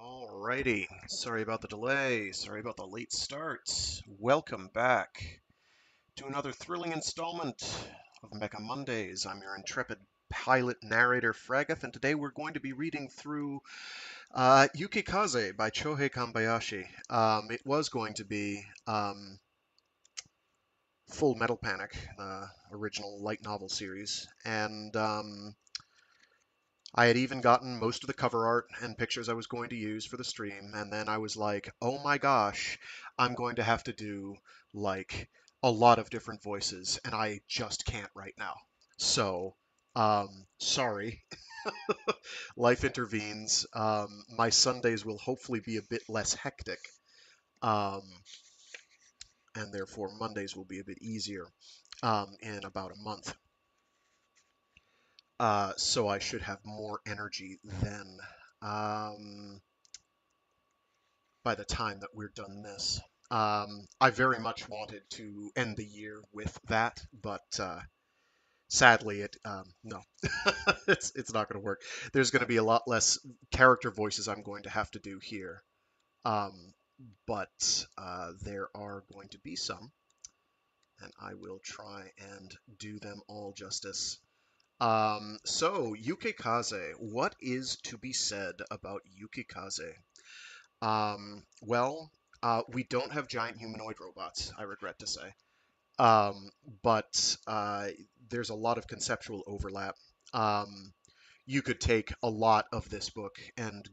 Alrighty, sorry about the delay, sorry about the late start. Welcome back to another thrilling installment of Mecha Mondays. I'm your intrepid pilot narrator Fragath, and today we're going to be reading through Yukikaze by Chohei Kambayashi. It was going to be Full Metal Panic, original light novel series, and I had even gotten most of the cover art and pictures I was going to use for the stream, and then I was like, oh my gosh, I'm going to have to do like a lot of different voices, and I just can't right now. So, sorry. Life intervenes. My Sundays will hopefully be a bit less hectic, um, and therefore Mondays will be a bit easier in about a month. So I should have more energy then. Um, by the time that we're done this. I very much wanted to end the year with that, but sadly, no, it's not going to work. There's going to be a lot less character voices I'm going to have to do here, um, but there are going to be some, and I will try and do them all justice. So, Yukikaze, what is to be said about Yukikaze? Well, we don't have giant humanoid robots, I regret to say. Um, but there's a lot of conceptual overlap. Um, you could take a lot of this book and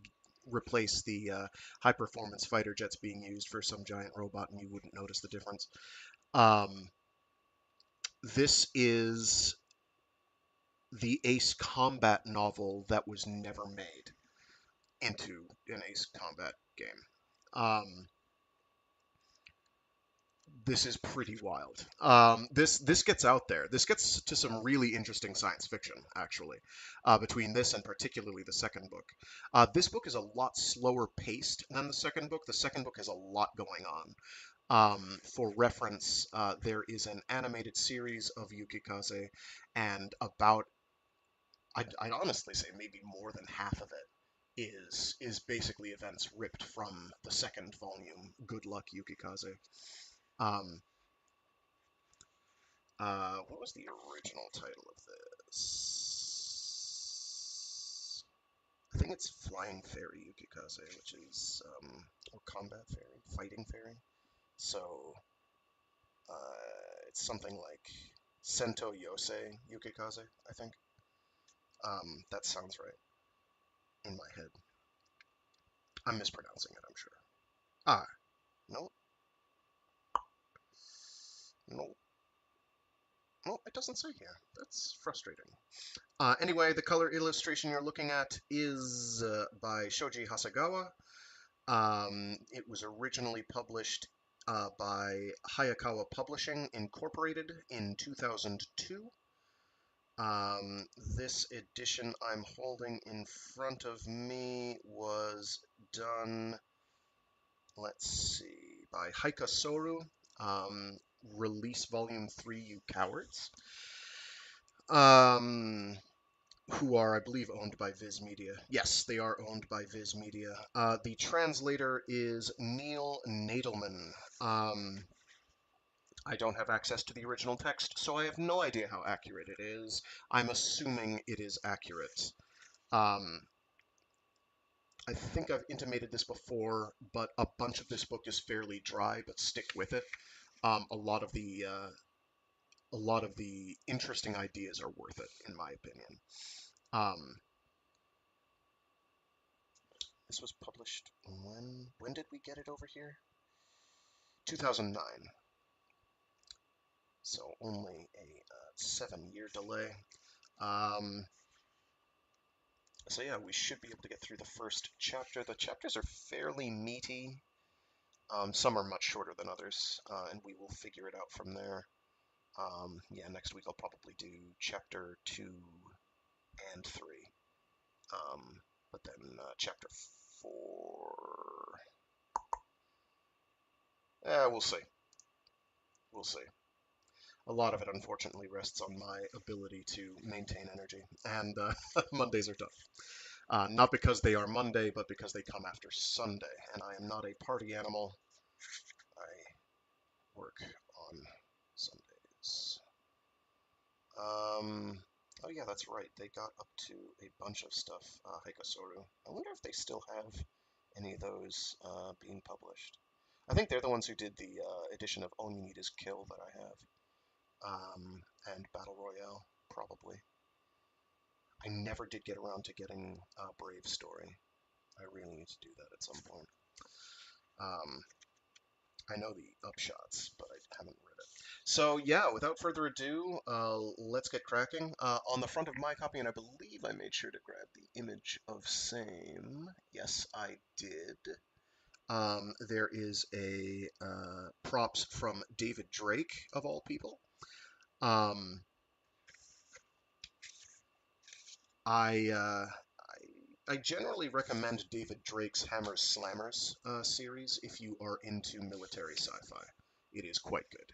replace the high performance fighter jets being used for some giant robot, and you wouldn't notice the difference. Um, this is the Ace Combat novel that was never made into an Ace Combat game. Um, this is pretty wild. This gets out there. This gets to some really interesting science fiction, actually, between this and particularly the second book. This book is a lot slower paced than the second book. The second book has a lot going on. For reference, there is an animated series of Yukikaze, and I'd honestly say maybe more than half of it is basically events ripped from the second volume, Good Luck Yukikaze. Um, what was the original title of this? I think it's Flying Fairy Yukikaze, which is, or Combat Fairy, Fighting Fairy. So, it's something like Sento Yosei Yukikaze, I think. That sounds right in my head. I'm mispronouncing it, I'm sure. Ah, no, no, no, it doesn't say here. That's frustrating. Anyway, the color illustration you're looking at is by Shoji Hasegawa. It was originally published by Hayakawa Publishing Incorporated in 2002. This edition I'm holding in front of me was done, let's see, by Haika Soru, release volume 3, You Cowards. Who are, I believe, owned by Viz Media. Yes, they are owned by Viz Media. The translator is Neil Nadelman. I don't have access to the original text, so I have no idea how accurate it is. I'm assuming it is accurate. Um, I think I've intimated this before, but a bunch of this book is fairly dry, but stick with it. A lot of the interesting ideas are worth it, in my opinion. Um, This was published when? When did we get it over here? 2009. So only a 7-year delay. Um, so yeah, we should be able to get through the first chapter. The chapters are fairly meaty. Some are much shorter than others, and we will figure it out from there. Yeah, next week I'll probably do chapter 2 and 3. But then chapter 4. We'll see. We'll see. A lot of it, unfortunately, rests on my ability to maintain energy, and Mondays are tough. Not because they are Monday, but because they come after Sunday, and I am not a party animal. I work on Sundays. Oh yeah, that's right. They got up to a bunch of stuff, Hikasoru. I wonder if they still have any of those being published. I think they're the ones who did the edition of All You Need Is Kill that I have, and Battle Royale, probably. I never did get around to getting Brave Story. I really need to do that at some point. I know the upshots, but I haven't read it. So yeah, without further ado, let's get cracking. On the front of my copy, and I believe I made sure to grab the image of same. Yes, I did. There is a props from David Drake, of all people. Um, I I generally recommend David Drake's Hammers Slammers series if you are into military sci-fi. It is quite good.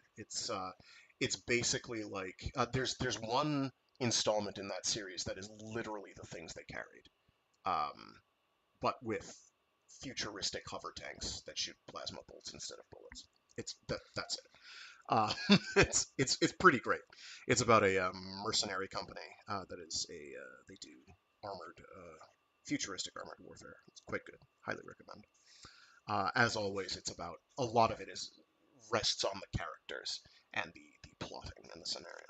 It's basically like there's one installment in that series that is literally the things they carried, um, but with futuristic hover tanks that shoot plasma bolts instead of bullets. That's it. Uh, it's pretty great. It's about a mercenary company that is they do armored futuristic armored warfare. It's quite good. Highly recommend. As always, it's about a lot of it is rests on the characters and the plotting and the scenario.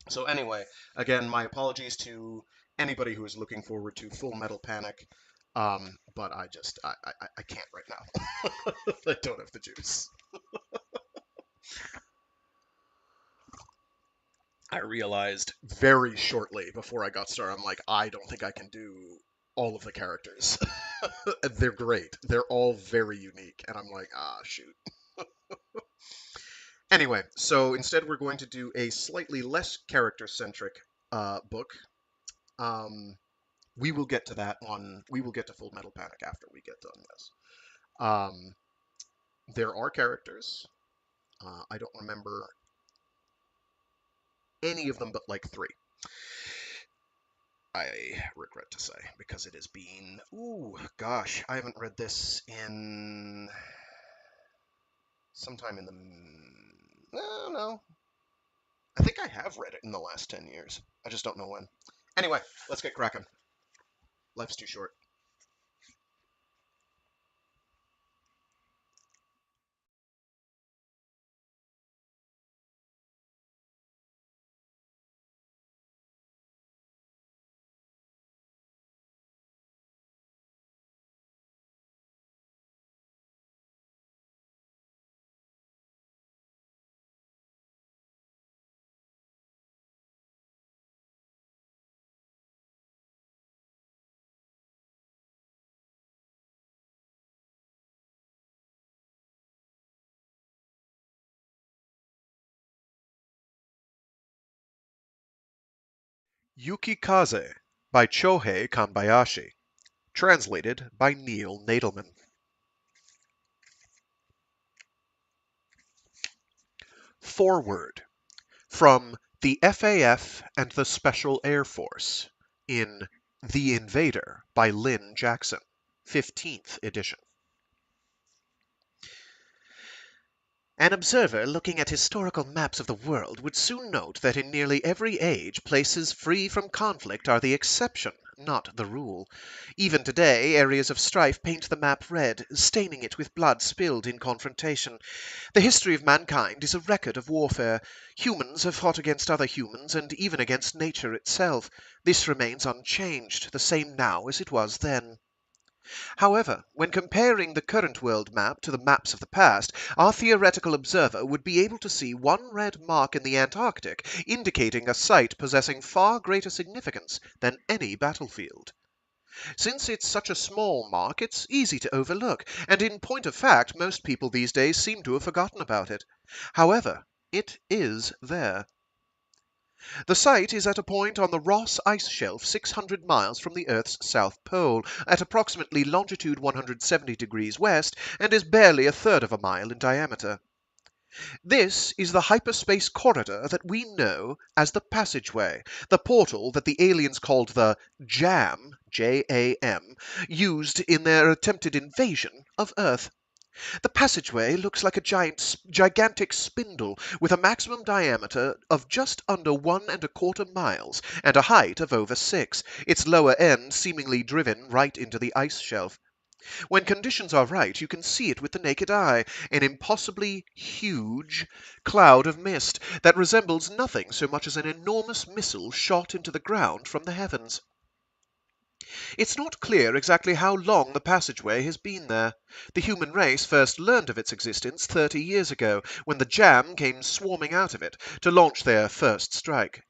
So anyway, again, my apologies to anybody who is looking forward to Full Metal Panic, but I can't right now. I don't have the juice. I realized very shortly before I got started, I'm like, I don't think I can do all of the characters. They're great. They're all very unique. And I'm like, shoot. Anyway, so instead we're going to do a slightly less character-centric book. Um, we will get to that on, we will get to Full Metal Panic after we get done, yes. Um, there are characters. I don't remember any of them but like 3. I regret to say, because it has been, ooh, gosh, I haven't read this in sometime in the, no, no. I think I have read it in the last 10 years. I just don't know when. Anyway, let's get cracking. Life's too short. Yukikaze by Chohei Kambayashi. Translated by Neil Nadelman. Foreword from the FAF and the Special Air Force in The Invader by Lynn Jackson, 15th edition. An observer looking at historical maps of the world would soon note that in nearly every age, places free from conflict are the exception, not the rule. Even today, areas of strife paint the map red, staining it with blood spilled in confrontation. The history of mankind is a record of warfare. Humans have fought against other humans and even against nature itself. This remains unchanged, the same now as it was then. However, when comparing the current world map to the maps of the past, our theoretical observer would be able to see one red mark in the Antarctic, indicating a site possessing far greater significance than any battlefield. Since it's such a small mark, it's easy to overlook, and in point of fact, most people these days seem to have forgotten about it. However, it is there. The site is at a point on the Ross Ice Shelf 600 miles from the Earth's south pole, at approximately longitude 170 degrees west, and is barely a third of a mile in diameter. This is the hyperspace corridor that we know as the passageway, the portal that the aliens called the JAM, J-A-M, used in their attempted invasion of Earth. The passageway looks like a gigantic spindle with a maximum diameter of just under 1¼ miles and a height of over 6, its lower end seemingly driven right into the ice shelf. When conditions are right, you can see it with the naked eye, an impossibly huge cloud of mist that resembles nothing so much as an enormous missile shot into the ground from the heavens. It's not clear exactly how long the passageway has been there. The human race first learned of its existence 30 years ago, when the Jam came swarming out of it to launch their first strike.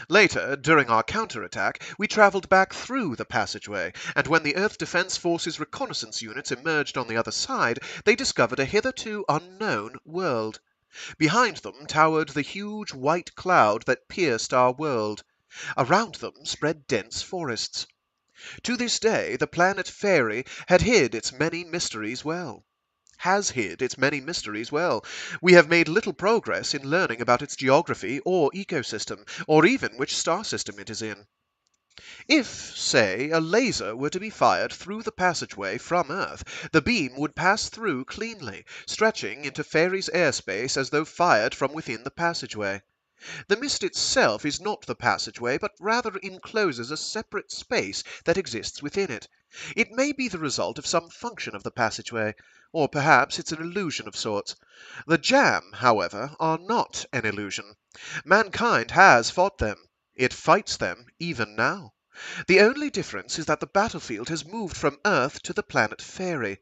Later, during our counterattack, we traveled back through the passageway, and when the Earth Defense Force's reconnaissance units emerged on the other side, they discovered a hitherto unknown world. Behind them towered the huge white cloud that pierced our world. Around them spread dense forests. To this day, the planet Fairy has hid its many mysteries well. We have made little progress in learning about its geography or ecosystem, or even which star system it is in. If, say, a laser were to be fired through the passageway from Earth, the beam would pass through cleanly, stretching into Fairy's airspace as though fired from within the passageway. The mist itself is not the passageway, but rather encloses a separate space that exists within it. It may be the result of some function of the passageway, or perhaps it's an illusion of sorts. The Jam, however, are not an illusion. Mankind has fought them. It fights them even now. The only difference is that the battlefield has moved from Earth to the planet Fairy.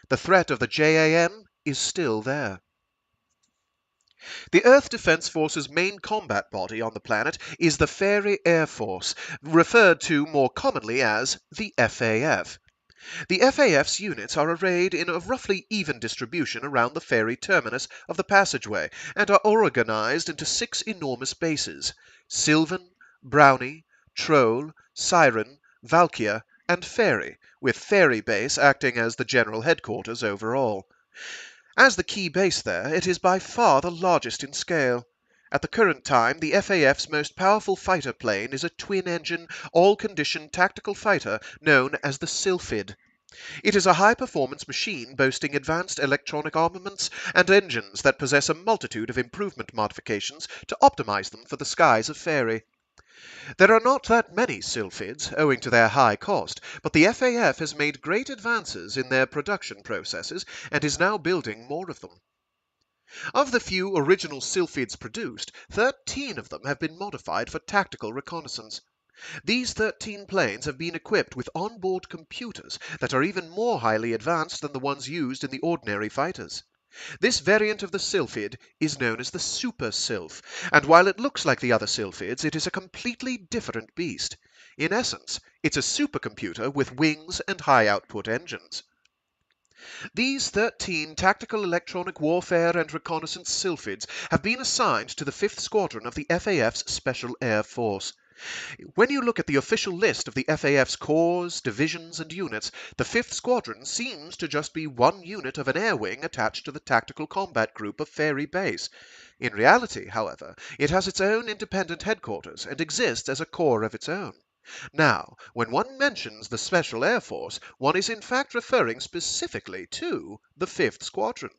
The threat of the JAM is still there. The Earth Defense Force's main combat body on the planet is the Fairy Air Force, referred to more commonly as the FAF. The FAF's units are arrayed in a roughly even distribution around the Fairy terminus of the passageway and are organized into 6 enormous bases: Sylvan, Brownie, Troll, Siren, Valkyr, and Fairy, with Fairy Base acting as the general headquarters overall. As the key base there, it is by far the largest in scale. At the current time, the FAF's most powerful fighter plane is a twin-engine, all-condition tactical fighter known as the Sylphid. It is a high-performance machine boasting advanced electronic armaments and engines that possess a multitude of improvement modifications to optimize them for the skies of Fairy. There are not that many Sylphids, owing to their high cost, but the FAF has made great advances in their production processes and is now building more of them. Of the few original Sylphids produced, 13 of them have been modified for tactical reconnaissance. These 13 planes have been equipped with onboard computers that are even more highly advanced than the ones used in the ordinary fighters. This variant of the Sylphid is known as the Super Sylph, and while it looks like the other Sylphids, it is a completely different beast. In essence, it's a supercomputer with wings and high-output engines. These 13 tactical electronic warfare and reconnaissance Sylphids have been assigned to the 5th Squadron of the FAF's Special Air Force. When you look at the official list of the FAF's corps, divisions, and units, the 5th Squadron seems to just be one unit of an air wing attached to the Tactical Combat Group of Fairy Base. In reality, however, it has its own independent headquarters and exists as a corps of its own. Now, when one mentions the Special Air Force, one is in fact referring specifically to the 5th Squadron.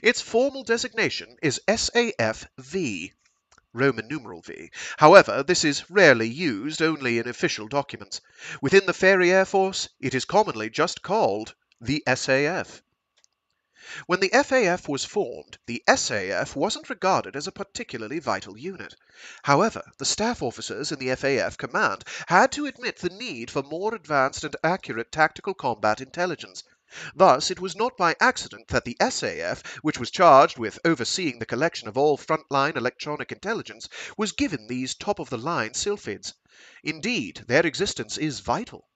Its formal designation is SAF-V. Roman numeral V. However, this is rarely used, only in official documents. Within the Fairy Air Force, it is commonly just called the SAF. When the FAF was formed, the SAF wasn't regarded as a particularly vital unit. However, the staff officers in the FAF command had to admit the need for more advanced and accurate tactical combat intelligence. Thus, it was not by accident that the SAF, which was charged with overseeing the collection of all frontline electronic intelligence, was given these top-of-the-line Sylphids. Indeed, their existence is vital.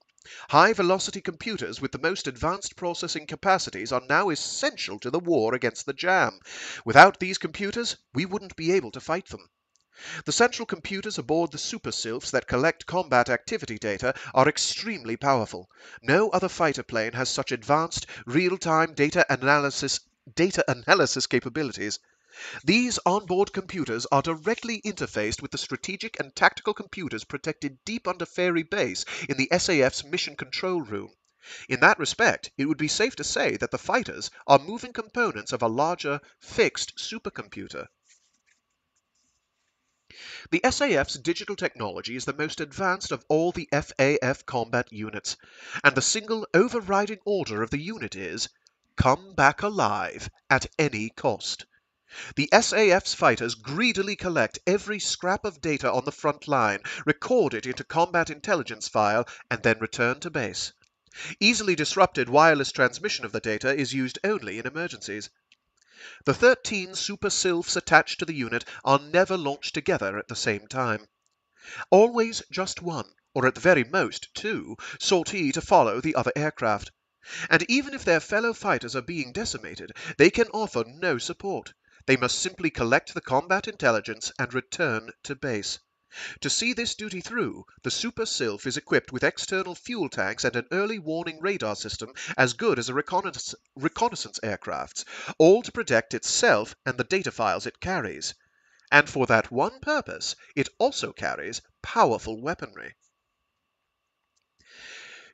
High-velocity computers with the most advanced processing capacities are now essential to the war against the Jam. Without these computers, we wouldn't be able to fight them. The central computers aboard the Super Sylphs that collect combat activity data are extremely powerful. No other fighter plane has such advanced, real-time data analysis capabilities. These onboard computers are directly interfaced with the strategic and tactical computers protected deep under Fairy Base in the SAF's mission control room. In that respect, it would be safe to say that the fighters are moving components of a larger, fixed supercomputer. The SAF's digital technology is the most advanced of all the FAF combat units, and the single overriding order of the unit is, come back alive at any cost. The SAF's fighters greedily collect every scrap of data on the front line, record it into combat intelligence file, and then return to base. Easily disrupted wireless transmission of the data is used only in emergencies. The 13 super sylphs attached to the unit are never launched together at the same time. Always just one, or at the very most two, sortie to follow the other aircraft. And even if their fellow fighters are being decimated, they can offer no support. They must simply collect the combat intelligence and return to base. To see this duty through, the Super Sylph is equipped with external fuel tanks and an early warning radar system as good as a reconnaissance aircraft's, all to protect itself and the data files it carries. And for that one purpose, it also carries powerful weaponry.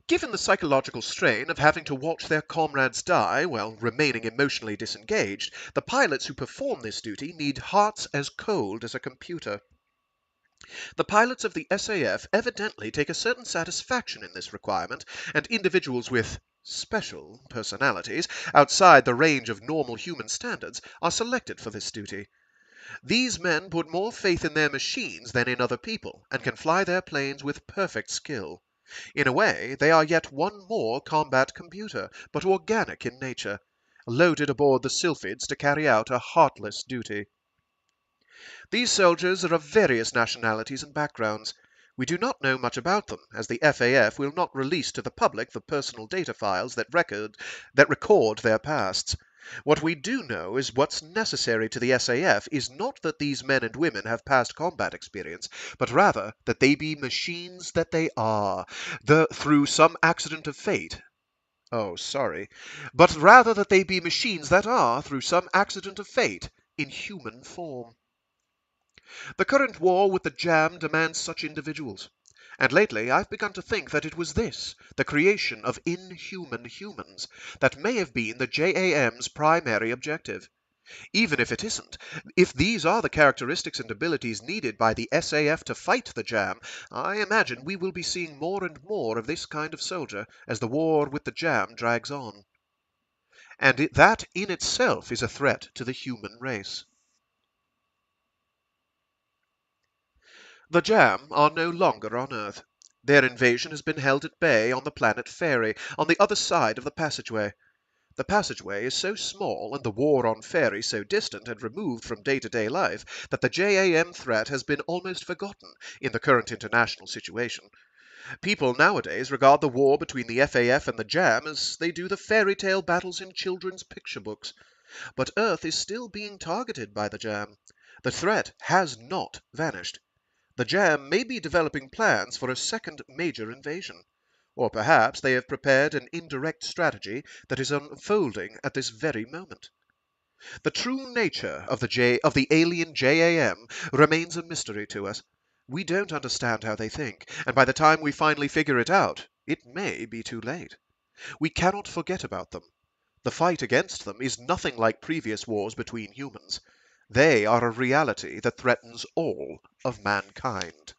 Given the psychological strain of having to watch their comrades die while remaining emotionally disengaged, the pilots who perform this duty need hearts as cold as a computer. The pilots of the SAF evidently take a certain satisfaction in this requirement, and individuals with special personalities outside the range of normal human standards are selected for this duty. These men put more faith in their machines than in other people, and can fly their planes with perfect skill. In a way, they are yet one more combat computer, but organic in nature, loaded aboard the Sylphids to carry out a heartless duty. These soldiers are of various nationalities and backgrounds. We do not know much about them, as the FAF will not release to the public the personal data files that record their pasts. What we do know is what's necessary to the SAF is not that these men and women have past combat experience, but rather that they be machines that they are, through some accident of fate. Oh, sorry. But rather that they be machines that are, through some accident of fate, in human form. The current war with the Jam demands such individuals. And lately I've begun to think that it was this, the creation of inhuman humans, that may have been the JAM's primary objective. Even if it isn't, if these are the characteristics and abilities needed by the SAF to fight the Jam, I imagine we will be seeing more and more of this kind of soldier as the war with the Jam drags on. And that in itself is a threat to the human race. The Jam are no longer on Earth. Their invasion has been held at bay on the planet Fairy, on the other side of the passageway. The passageway is so small and the war on Fairy so distant and removed from day-to-day life that the JAM threat has been almost forgotten in the current international situation. People nowadays regard the war between the FAF and the Jam as they do the fairy tale battles in children's picture books. But Earth is still being targeted by the Jam. The threat has not vanished. The Jam may be developing plans for a second major invasion. Or perhaps they have prepared an indirect strategy that is unfolding at this very moment. The true nature of the alien JAM remains a mystery to us. We don't understand how they think, and by the time we finally figure it out, it may be too late. We cannot forget about them. The fight against them is nothing like previous wars between humans. They are a reality that threatens all of mankind.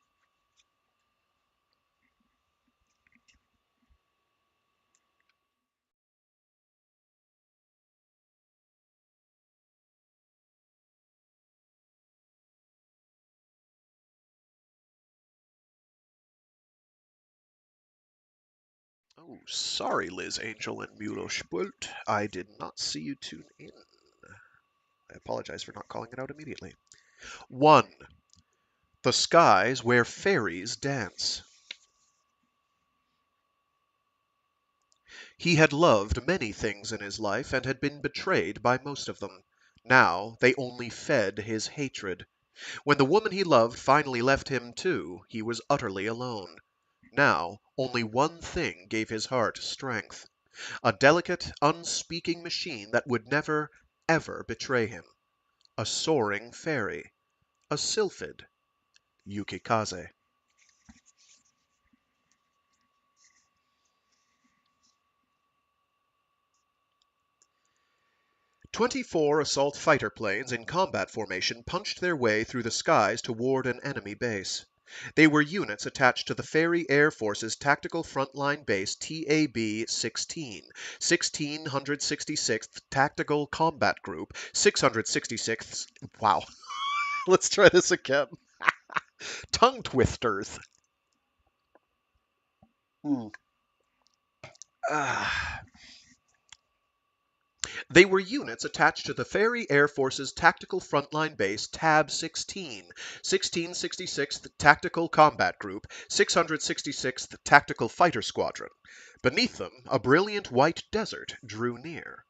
Oh, sorry, Liz Angel and Mulo Spult. I did not see you tune in. I apologize for not calling it out immediately. 1. The skies where fairies dance. He had loved many things in his life and had been betrayed by most of them. Now they only fed his hatred. When the woman he loved finally left him too, he was utterly alone. Now only one thing gave his heart strength. A delicate, unspeaking machine that would never, ever betray him. a soaring fairy, a sylphid, Yukikaze. 24 assault fighter planes in combat formation punched their way through the skies toward an enemy base. They were units attached to the Fairy Air Force's Tactical Frontline Base TAB-16, 1666th Tactical Combat Group, 666th... Wow. Let's try this again. Tongue twisters. Mm. Ah. They were units attached to the Fairy Air Force's Tactical Frontline Base TAB-16, 1666th Tactical Combat Group, 666th Tactical Fighter Squadron. Beneath them, a brilliant white desert drew near.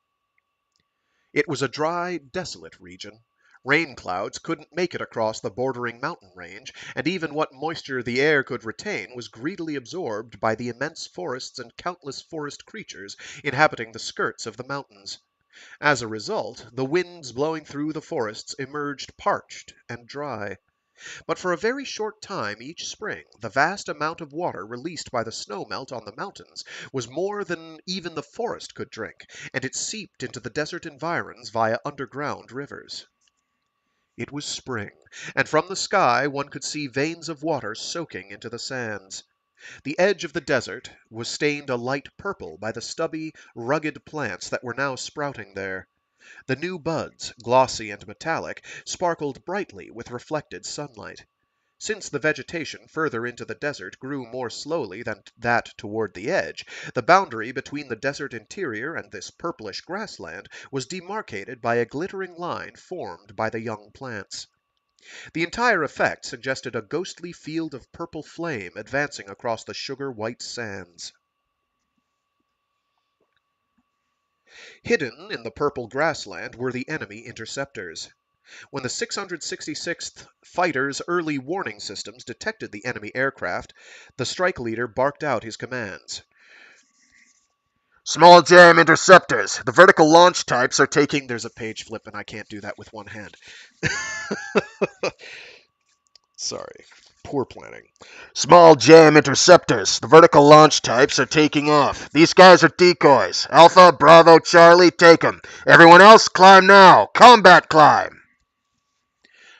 It was a dry, desolate region. Rain clouds couldn't make it across the bordering mountain range, and even what moisture the air could retain was greedily absorbed by the immense forests and countless forest creatures inhabiting the skirts of the mountains. As a result, the winds blowing through the forests emerged parched and dry. But for a very short time each spring, the vast amount of water released by the snowmelt on the mountains was more than even the forest could drink, and it seeped into the desert environs via underground rivers. It was spring, and from the sky one could see veins of water soaking into the sands. The edge of the desert was stained a light purple by the stubby, rugged plants that were now sprouting there. The new buds, glossy and metallic, sparkled brightly with reflected sunlight. Since the vegetation further into the desert grew more slowly than that toward the edge, the boundary between the desert interior and this purplish grassland was demarcated by a glittering line formed by the young plants. The entire effect suggested a ghostly field of purple flame advancing across the sugar-white sands. Hidden in the purple grassland were the enemy interceptors. When the 666th Fighter's early warning systems detected the enemy aircraft, the strike leader barked out his commands. Small jam interceptors. The vertical launch types are taking... There's a page flip and I can't do that with one hand. Sorry. Poor planning. Small jam interceptors. The vertical launch types are taking off. These guys are decoys. Alpha, Bravo, Charlie, take 'em. Everyone else, climb now. Combat climb.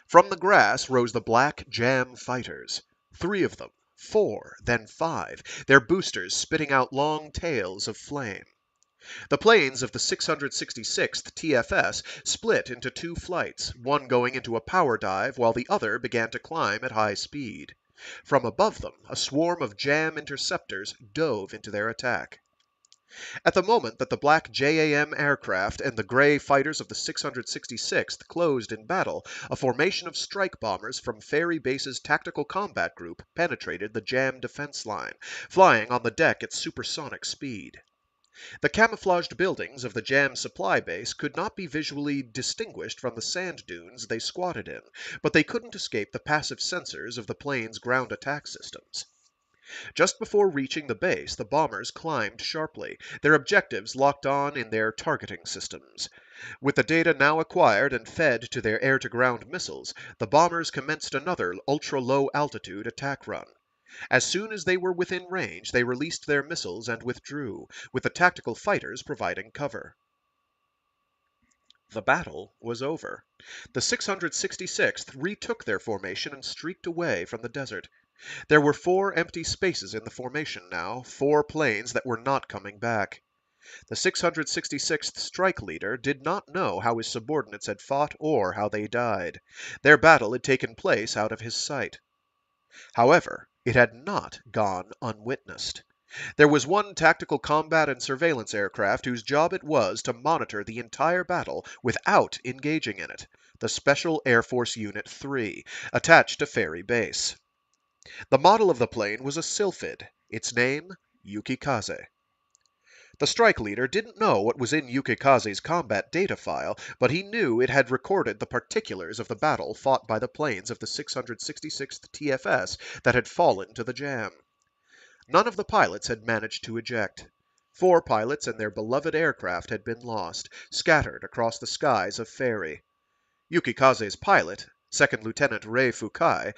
From the grass rose the black jam fighters. 3 of them, 4, then 5, their boosters spitting out long tails of flame. The planes of the 666th TFS split into 2 flights, one going into a power dive while the other began to climb at high speed. From above them, a swarm of jam interceptors dove into their attack. At the moment that the black JAM aircraft and the gray fighters of the 666th closed in battle, a formation of strike bombers from Fairy Base's Tactical Combat Group penetrated the JAM defense line, flying on the deck at supersonic speed. The camouflaged buildings of the JAM supply base could not be visually distinguished from the sand dunes they squatted in, but they couldn't escape the passive sensors of the plane's ground attack systems. Just before reaching the base, the bombers climbed sharply, their objectives locked on in their targeting systems. With the data now acquired and fed to their air-to-ground missiles, the bombers commenced another ultra-low altitude attack run. As soon as they were within range, they released their missiles and withdrew, with the tactical fighters providing cover. The battle was over. The 666th retook their formation and streaked away from the desert. There were 4 empty spaces in the formation now, 4 planes that were not coming back. The 666th strike leader did not know how his subordinates had fought or how they died. Their battle had taken place out of his sight. However, it had not gone unwitnessed. There was one tactical combat and surveillance aircraft whose job it was to monitor the entire battle without engaging in it, the Special Air Force Unit 3, attached to Fairy Base. The model of the plane was a sylphid, its name Yukikaze. The strike leader didn't know what was in Yukikaze's combat data file, but he knew it had recorded the particulars of the battle fought by the planes of the 666th TFS that had fallen to the jam. None of the pilots had managed to eject. 4 pilots and their beloved aircraft had been lost, scattered across the skies of Fairy. Yukikaze's pilot, Second Lieutenant Rei Fukai,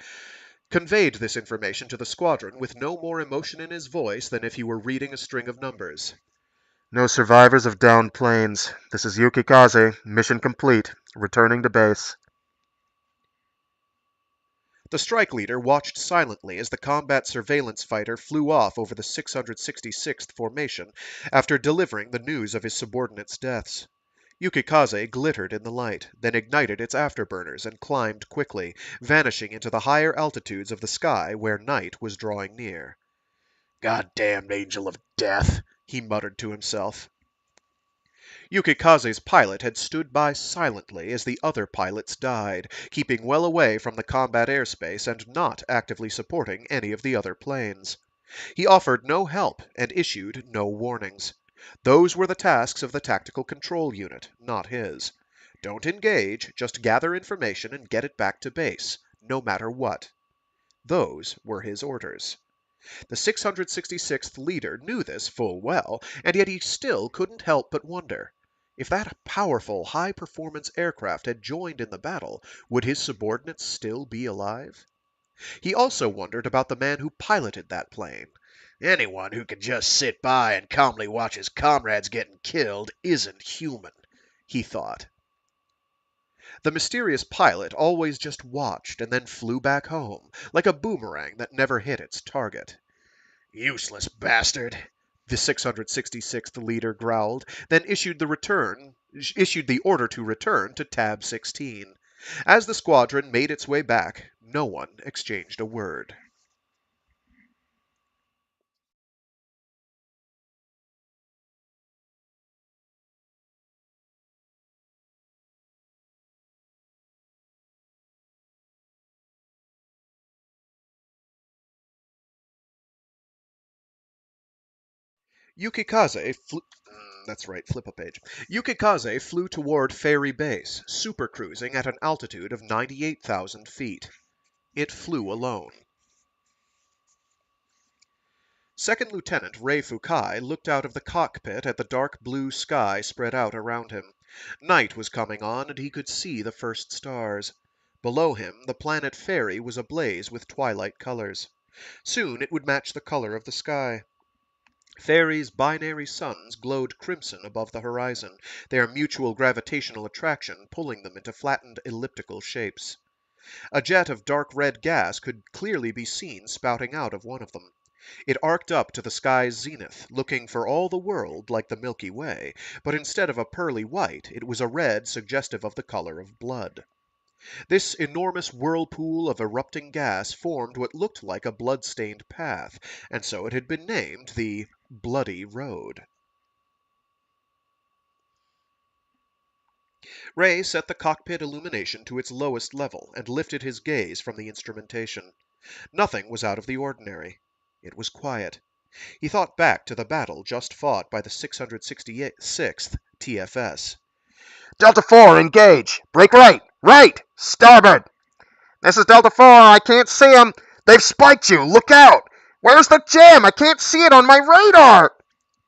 conveyed this information to the squadron with no more emotion in his voice than if he were reading a string of numbers. No survivors of downed planes. This is Yukikaze. Mission complete. Returning to base. The strike leader watched silently as the combat surveillance fighter flew off over the 666th formation after delivering the news of his subordinates' deaths. Yukikaze glittered in the light, then ignited its afterburners and climbed quickly, vanishing into the higher altitudes of the sky where night was drawing near. "Goddamned angel of death," he muttered to himself. Yukikaze's pilot had stood by silently as the other pilots died, keeping well away from the combat airspace and not actively supporting any of the other planes. He offered no help and issued no warnings. Those were the tasks of the tactical control unit, not his. Don't engage, just gather information and get it back to base, no matter what. Those were his orders. The 666th leader knew this full well, and yet he still couldn't help but wonder. If that powerful, high-performance aircraft had joined in the battle, would his subordinates still be alive? He also wondered about the man who piloted that plane. Anyone who can just sit by and calmly watch his comrades getting killed isn't human, he thought. The mysterious pilot always just watched and then flew back home, like a boomerang that never hit its target. Useless bastard, the 666th leader growled, then issued the order to return to Tab 16. As the squadron made its way back, no one exchanged a word. Yukikaze flew. That's right, flip a page. Yukikaze flew toward Fairy Base, supercruising at an altitude of 98,000 feet. It flew alone. Second Lieutenant Rei Fukai looked out of the cockpit at the dark blue sky spread out around him. Night was coming on, and he could see the first stars. Below him, the planet Fairy was ablaze with twilight colors. Soon it would match the color of the sky. Fairy's binary suns glowed crimson above the horizon, their mutual gravitational attraction pulling them into flattened elliptical shapes. A jet of dark red gas could clearly be seen spouting out of one of them. It arced up to the sky's zenith, looking for all the world like the Milky Way, but instead of a pearly white, it was a red suggestive of the color of blood. This enormous whirlpool of erupting gas formed what looked like a blood-stained path, and so it had been named the Bloody Road. Ray set the cockpit illumination to its lowest level and lifted his gaze from the instrumentation. Nothing was out of the ordinary. It was quiet. He thought back to the battle just fought by the 666th TFS. Delta 4, engage. Break right. Right. Starboard. This is Delta 4. I can't see them. They've spiked you. Look out. Where's the jam? I can't see it on my radar.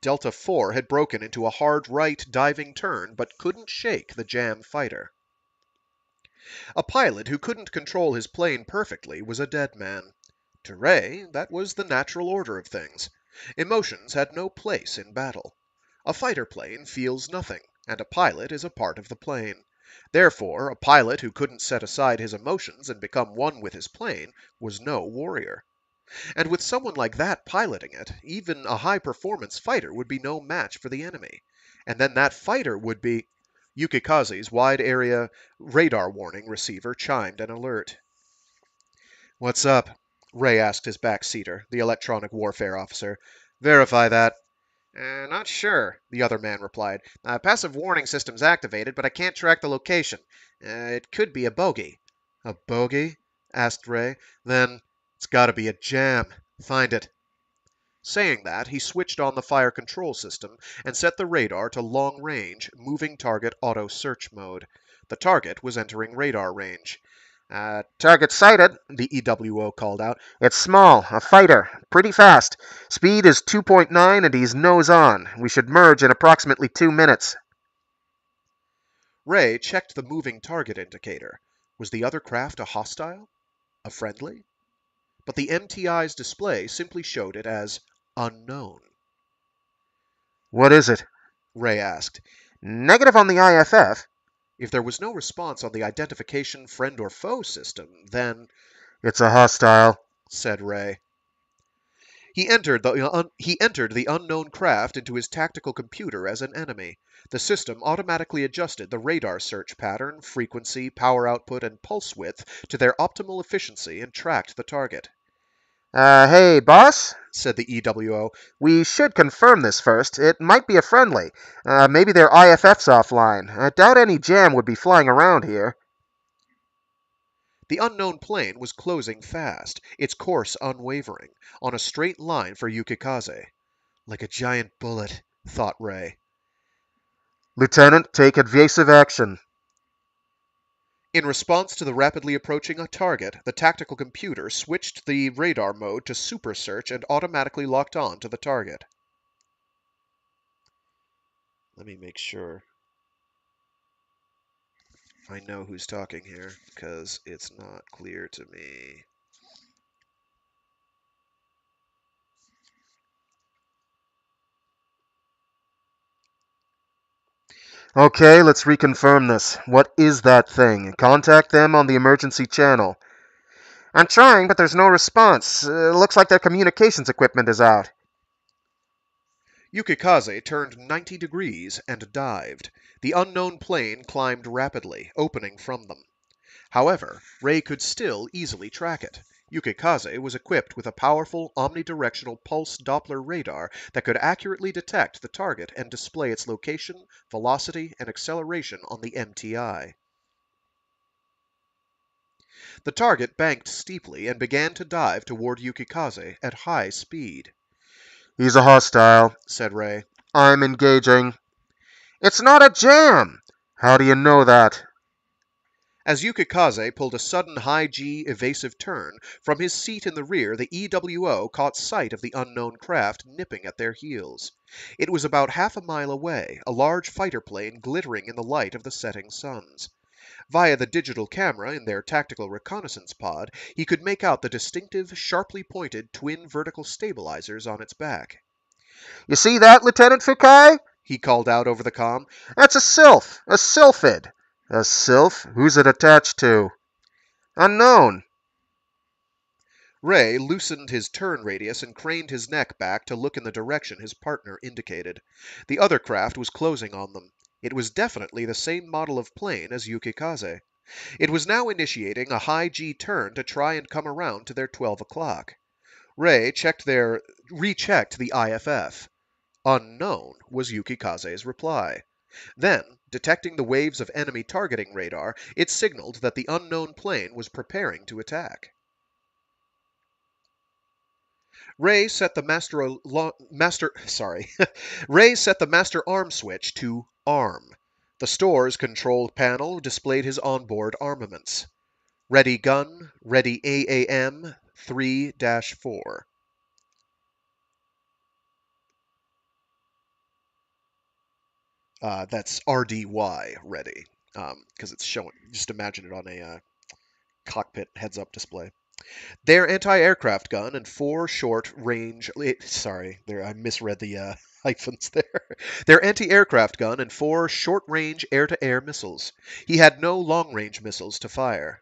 Delta 4 had broken into a hard right diving turn, but couldn't shake the jam fighter. A pilot who couldn't control his plane perfectly was a dead man. To Ray, that was the natural order of things. Emotions had no place in battle. A fighter plane feels nothing, and a pilot is a part of the plane. Therefore, a pilot who couldn't set aside his emotions and become one with his plane was no warrior. And with someone like that piloting it, even a high-performance fighter would be no match for the enemy. And then that fighter would be... Yukikaze's wide-area radar warning receiver chimed an alert. "What's up?" Ray asked his backseater, the electronic warfare officer. "Verify that." Not sure," the other man replied. Passive warning system's activated, but I can't track the location. It could be a bogey." "A bogey?" asked Ray. "Then it's gotta be a jam. Find it." Saying that, he switched on the fire control system and set the radar to long-range, moving target auto-search mode. The target was entering radar range. Target sighted, the EWO called out. It's small, a fighter, pretty fast. Speed is 2.9 and he's nose on. We should merge in approximately 2 minutes. Ray checked the moving target indicator. Was the other craft a hostile? A friendly? But the MTI's display simply showed it as unknown. What is it? Ray asked. Negative on the IFF. If there was no response on the identification friend or foe system, then... It's a hostile, said Ray. He entered the unknown craft into his tactical computer as an enemy. The system automatically adjusted the radar search pattern, frequency, power output, and pulse width to their optimal efficiency and tracked the target. Hey, boss, said the EWO. We should confirm this first. It might be a friendly. Maybe their IFF's offline. I doubt any jam would be flying around here. The unknown plane was closing fast, its course unwavering, on a straight line for Yukikaze. Like a giant bullet, thought Ray. Lieutenant, take evasive action. In response to the rapidly approaching target, the tactical computer switched the radar mode to super search and automatically locked on to the target. Let me make sure I know who's talking here, because it's not clear to me. Okay, let's reconfirm this. What is that thing? Contact them on the emergency channel. I'm trying, but there's no response. Looks like their communications equipment is out. Yukikaze turned 90 degrees and dived. The unknown plane climbed rapidly, opening from them. However, Ray could still easily track it. Yukikaze was equipped with a powerful omnidirectional pulse Doppler radar that could accurately detect the target and display its location, velocity, and acceleration on the MTI. The target banked steeply and began to dive toward Yukikaze at high speed. He's a hostile, said Ray. I'm engaging. It's not a jam! How do you know that? As Yukikaze pulled a sudden high-G evasive turn, from his seat in the rear the EWO caught sight of the unknown craft nipping at their heels. It was about half a mile away, a large fighter plane glittering in the light of the setting suns. Via the digital camera in their tactical reconnaissance pod, he could make out the distinctive, sharply pointed twin vertical stabilizers on its back. You see that, Lieutenant Fukai? He called out over the comm. That's a sylph, a sylphid. A sylph? Who's it attached to? Unknown. Ray loosened his turn radius and craned his neck back to look in the direction his partner indicated. The other craft was closing on them. It was definitely the same model of plane as Yukikaze. It was now initiating a high-G turn to try and come around to their 12 o'clock. Ray rechecked the IFF. Unknown was Yukikaze's reply. Then, detecting the waves of enemy targeting radar, it signaled that the unknown plane was preparing to attack. Ray set the master arm switch to arm. The store's control panel displayed his onboard armaments. Ready gun, ready AAM 3-4. That's RDY ready, because it's showing. Just imagine it on a cockpit heads-up display. Their anti-aircraft gun and 4 short-range... Sorry, I misread the hyphens there. Their anti-aircraft gun and 4 short-range air-to-air missiles. He had no long-range missiles to fire.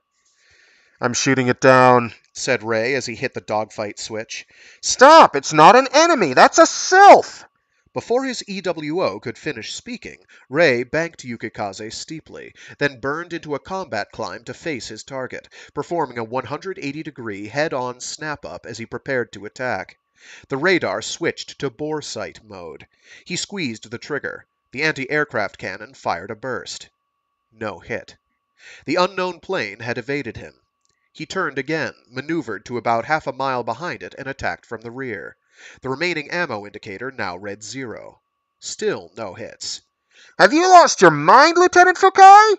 I'm shooting it down, said Ray as he hit the dogfight switch. Stop! It's not an enemy! That's a sylph! Before his EWO could finish speaking, Ray banked Yukikaze steeply, then burned into a combat climb to face his target, performing a 180-degree head-on snap-up as he prepared to attack. The radar switched to bore sight mode. He squeezed the trigger. The anti-aircraft cannon fired a burst. No hit. The unknown plane had evaded him. He turned again, maneuvered to about half a mile behind it, and attacked from the rear. The remaining ammo indicator now read 0. Still no hits. Have you lost your mind, Lieutenant Fukai?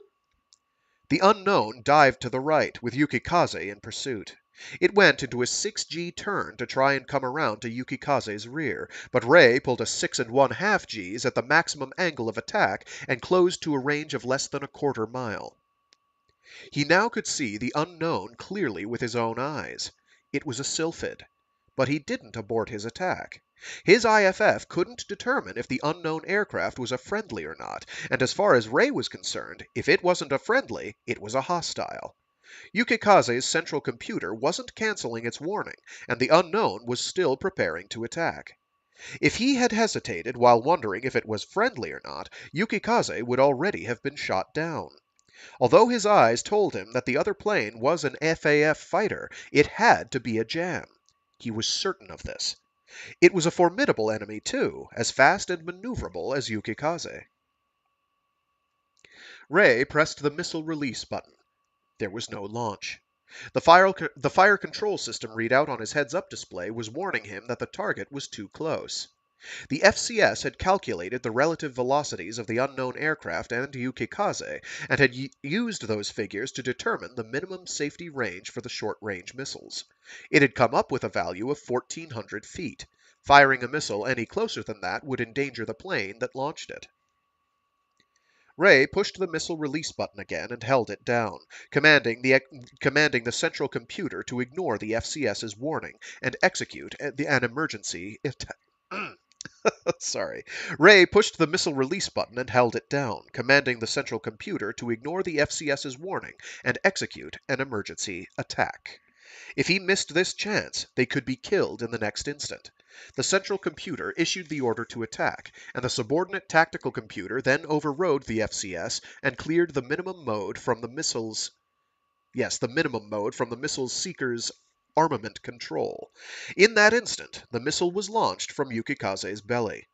The unknown dived to the right, with Yukikaze in pursuit. It went into a 6G turn to try and come around to Yukikaze's rear, but Rei pulled a 6 1/2 Gs at the maximum angle of attack and closed to a range of less than a quarter mile. He now could see the unknown clearly with his own eyes. It was a sylphid. But he didn't abort his attack. His IFF couldn't determine if the unknown aircraft was a friendly or not, and as far as Rei was concerned, if it wasn't a friendly, it was a hostile. Yukikaze's central computer wasn't canceling its warning, and the unknown was still preparing to attack. If he had hesitated while wondering if it was friendly or not, Yukikaze would already have been shot down. Although his eyes told him that the other plane was an FAF fighter, it had to be a jam. He was certain of this. It was a formidable enemy, too, as fast and maneuverable as Yukikaze. Rei pressed the missile release button. There was no launch. The fire control system readout on his heads-up display was warning him that the target was too close. The FCS had calculated the relative velocities of the unknown aircraft and Yukikaze, and had used those figures to determine the minimum safety range for the short-range missiles. It had come up with a value of 1,400 feet. Firing a missile any closer than that would endanger the plane that launched it. Rei pushed the missile release button again and held it down, commanding the central computer to ignore the FCS's warning and execute an emergency attack. Sorry. Rei pushed the missile release button and held it down, commanding the central computer to ignore the FCS's warning and execute an emergency attack. If he missed this chance, they could be killed in the next instant. The central computer issued the order to attack, and the subordinate tactical computer then overrode the FCS and cleared the minimum mode from the missile's seeker's armament control. In that instant, the missile was launched from Yukikaze's belly.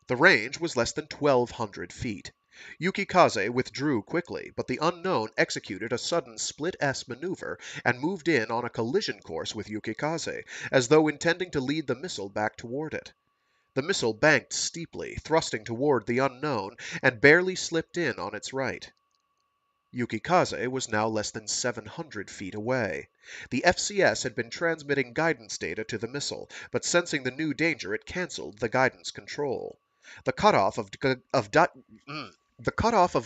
The range was less than 1,200 feet. Yukikaze withdrew quickly, but the unknown executed a sudden split-S maneuver and moved in on a collision course with Yukikaze, as though intending to lead the missile back toward it. The missile banked steeply, thrusting toward the unknown, and barely slipped in on its right. Yukikaze was now less than 700 feet away. The FCS had been transmitting guidance data to the missile, but sensing the new danger, it canceled the guidance control. The cutoff of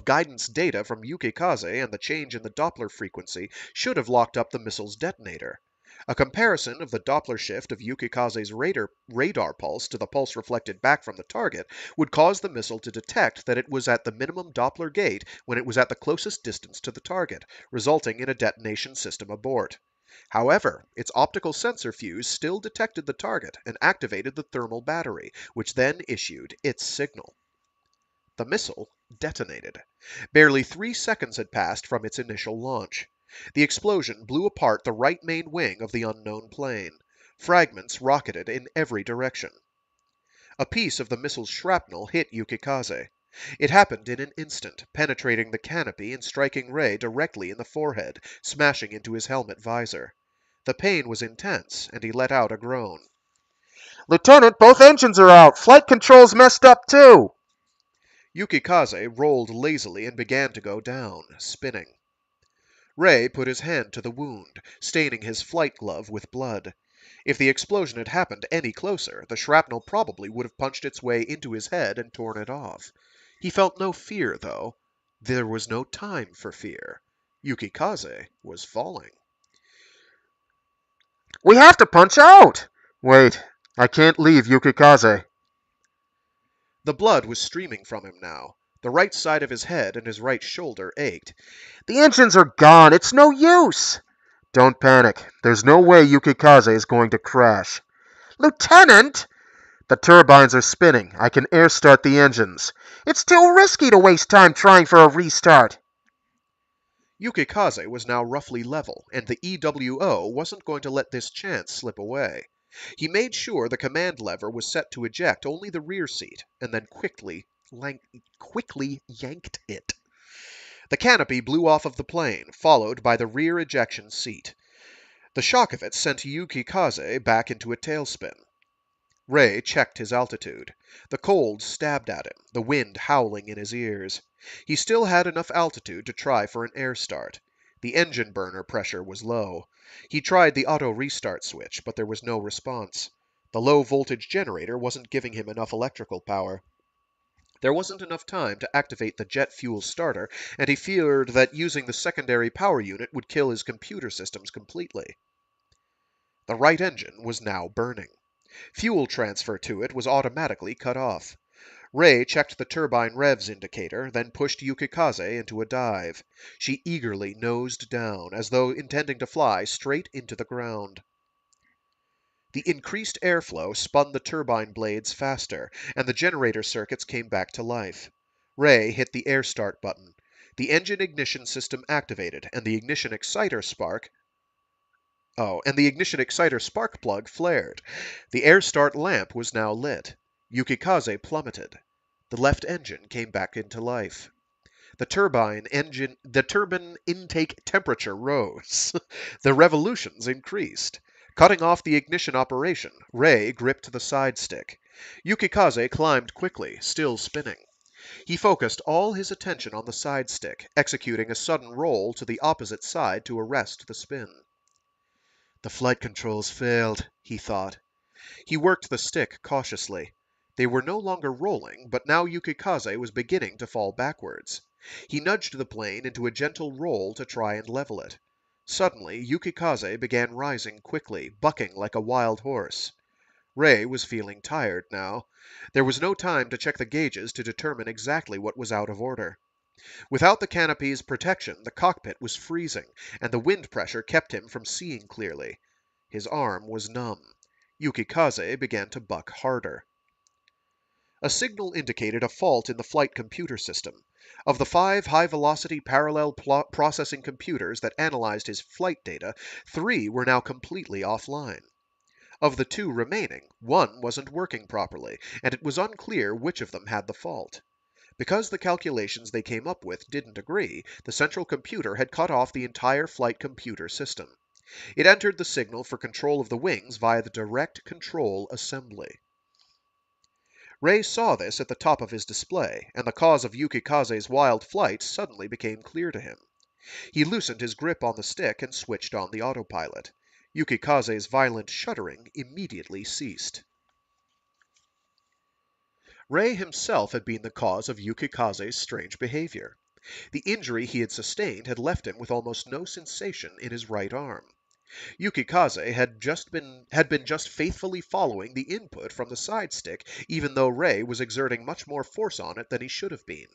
guidance data from Yukikaze and the change in the Doppler frequency should have locked up the missile's detonator. A comparison of the Doppler shift of Yukikaze's radar pulse to the pulse reflected back from the target would cause the missile to detect that it was at the minimum Doppler gate when it was at the closest distance to the target, resulting in a detonation system abort. However, its optical sensor fuse still detected the target and activated the thermal battery, which then issued its signal. The missile detonated. Barely 3 seconds had passed from its initial launch. The explosion blew apart the right main wing of the unknown plane. Fragments rocketed in every direction. A piece of the missile's shrapnel hit Yukikaze. It happened in an instant, penetrating the canopy and striking Rei directly in the forehead, smashing into his helmet visor. The pain was intense, and he let out a groan. Lieutenant, both engines are out. Flight control's messed up, too. Yukikaze rolled lazily and began to go down, spinning. Rei put his hand to the wound, staining his flight glove with blood. If the explosion had happened any closer, the shrapnel probably would have punched its way into his head and torn it off. He felt no fear, though. There was no time for fear. Yukikaze was falling. We have to punch out! Wait, I can't leave Yukikaze. The blood was streaming from him now. The right side of his head and his right shoulder ached. The engines are gone. It's no use. Don't panic. There's no way Yukikaze is going to crash. Lieutenant! The turbines are spinning. I can air start the engines. It's too risky to waste time trying for a restart. Yukikaze was now roughly level, and the EWO wasn't going to let this chance slip away. He made sure the command lever was set to eject only the rear seat, and then quickly yanked it. The canopy blew off of the plane, followed by the rear ejection seat. The shock of it sent Yukikaze back into a tailspin. Rei checked his altitude. The cold stabbed at him, the wind howling in his ears. He still had enough altitude to try for an air start. The engine burner pressure was low. He tried the auto restart switch, but there was no response. The low voltage generator wasn't giving him enough electrical power. There wasn't enough time to activate the jet fuel starter, and he feared that using the secondary power unit would kill his computer systems completely. The right engine was now burning. Fuel transfer to it was automatically cut off. Ray checked the turbine revs indicator, then pushed Yukikaze into a dive. She eagerly nosed down, as though intending to fly straight into the ground. The increased airflow spun the turbine blades faster, and the generator circuits came back to life. Ray hit the air start button. The engine ignition system activated, and the ignition exciter spark plug flared. The air start lamp was now lit. Yukikaze plummeted. The left engine came back into life. The turbine intake temperature rose. The revolutions increased. Cutting off the ignition operation, Ray gripped the side stick. Yukikaze climbed quickly, still spinning. He focused all his attention on the side stick, executing a sudden roll to the opposite side to arrest the spin. The flight controls failed, he thought. He worked the stick cautiously. They were no longer rolling, but now Yukikaze was beginning to fall backwards. He nudged the plane into a gentle roll to try and level it. Suddenly, Yukikaze began rising quickly, bucking like a wild horse. Ray was feeling tired now. There was no time to check the gauges to determine exactly what was out of order. Without the canopy's protection, the cockpit was freezing, and the wind pressure kept him from seeing clearly. His arm was numb. Yukikaze began to buck harder. A signal indicated a fault in the flight computer system. Of the 5 high-velocity parallel processing computers that analyzed his flight data, 3 were now completely offline. Of the 2 remaining, 1 wasn't working properly, and it was unclear which of them had the fault. Because the calculations they came up with didn't agree, the central computer had cut off the entire flight computer system. It entered the signal for control of the wings via the direct control assembly. Ray saw this at the top of his display, and the cause of Yukikaze's wild flight suddenly became clear to him. He loosened his grip on the stick and switched on the autopilot. Yukikaze's violent shuddering immediately ceased. Ray himself had been the cause of Yukikaze's strange behavior. The injury he had sustained had left him with almost no sensation in his right arm. Yukikaze had been just faithfully following the input from the side stick, even though Ray was exerting much more force on it than he should have been.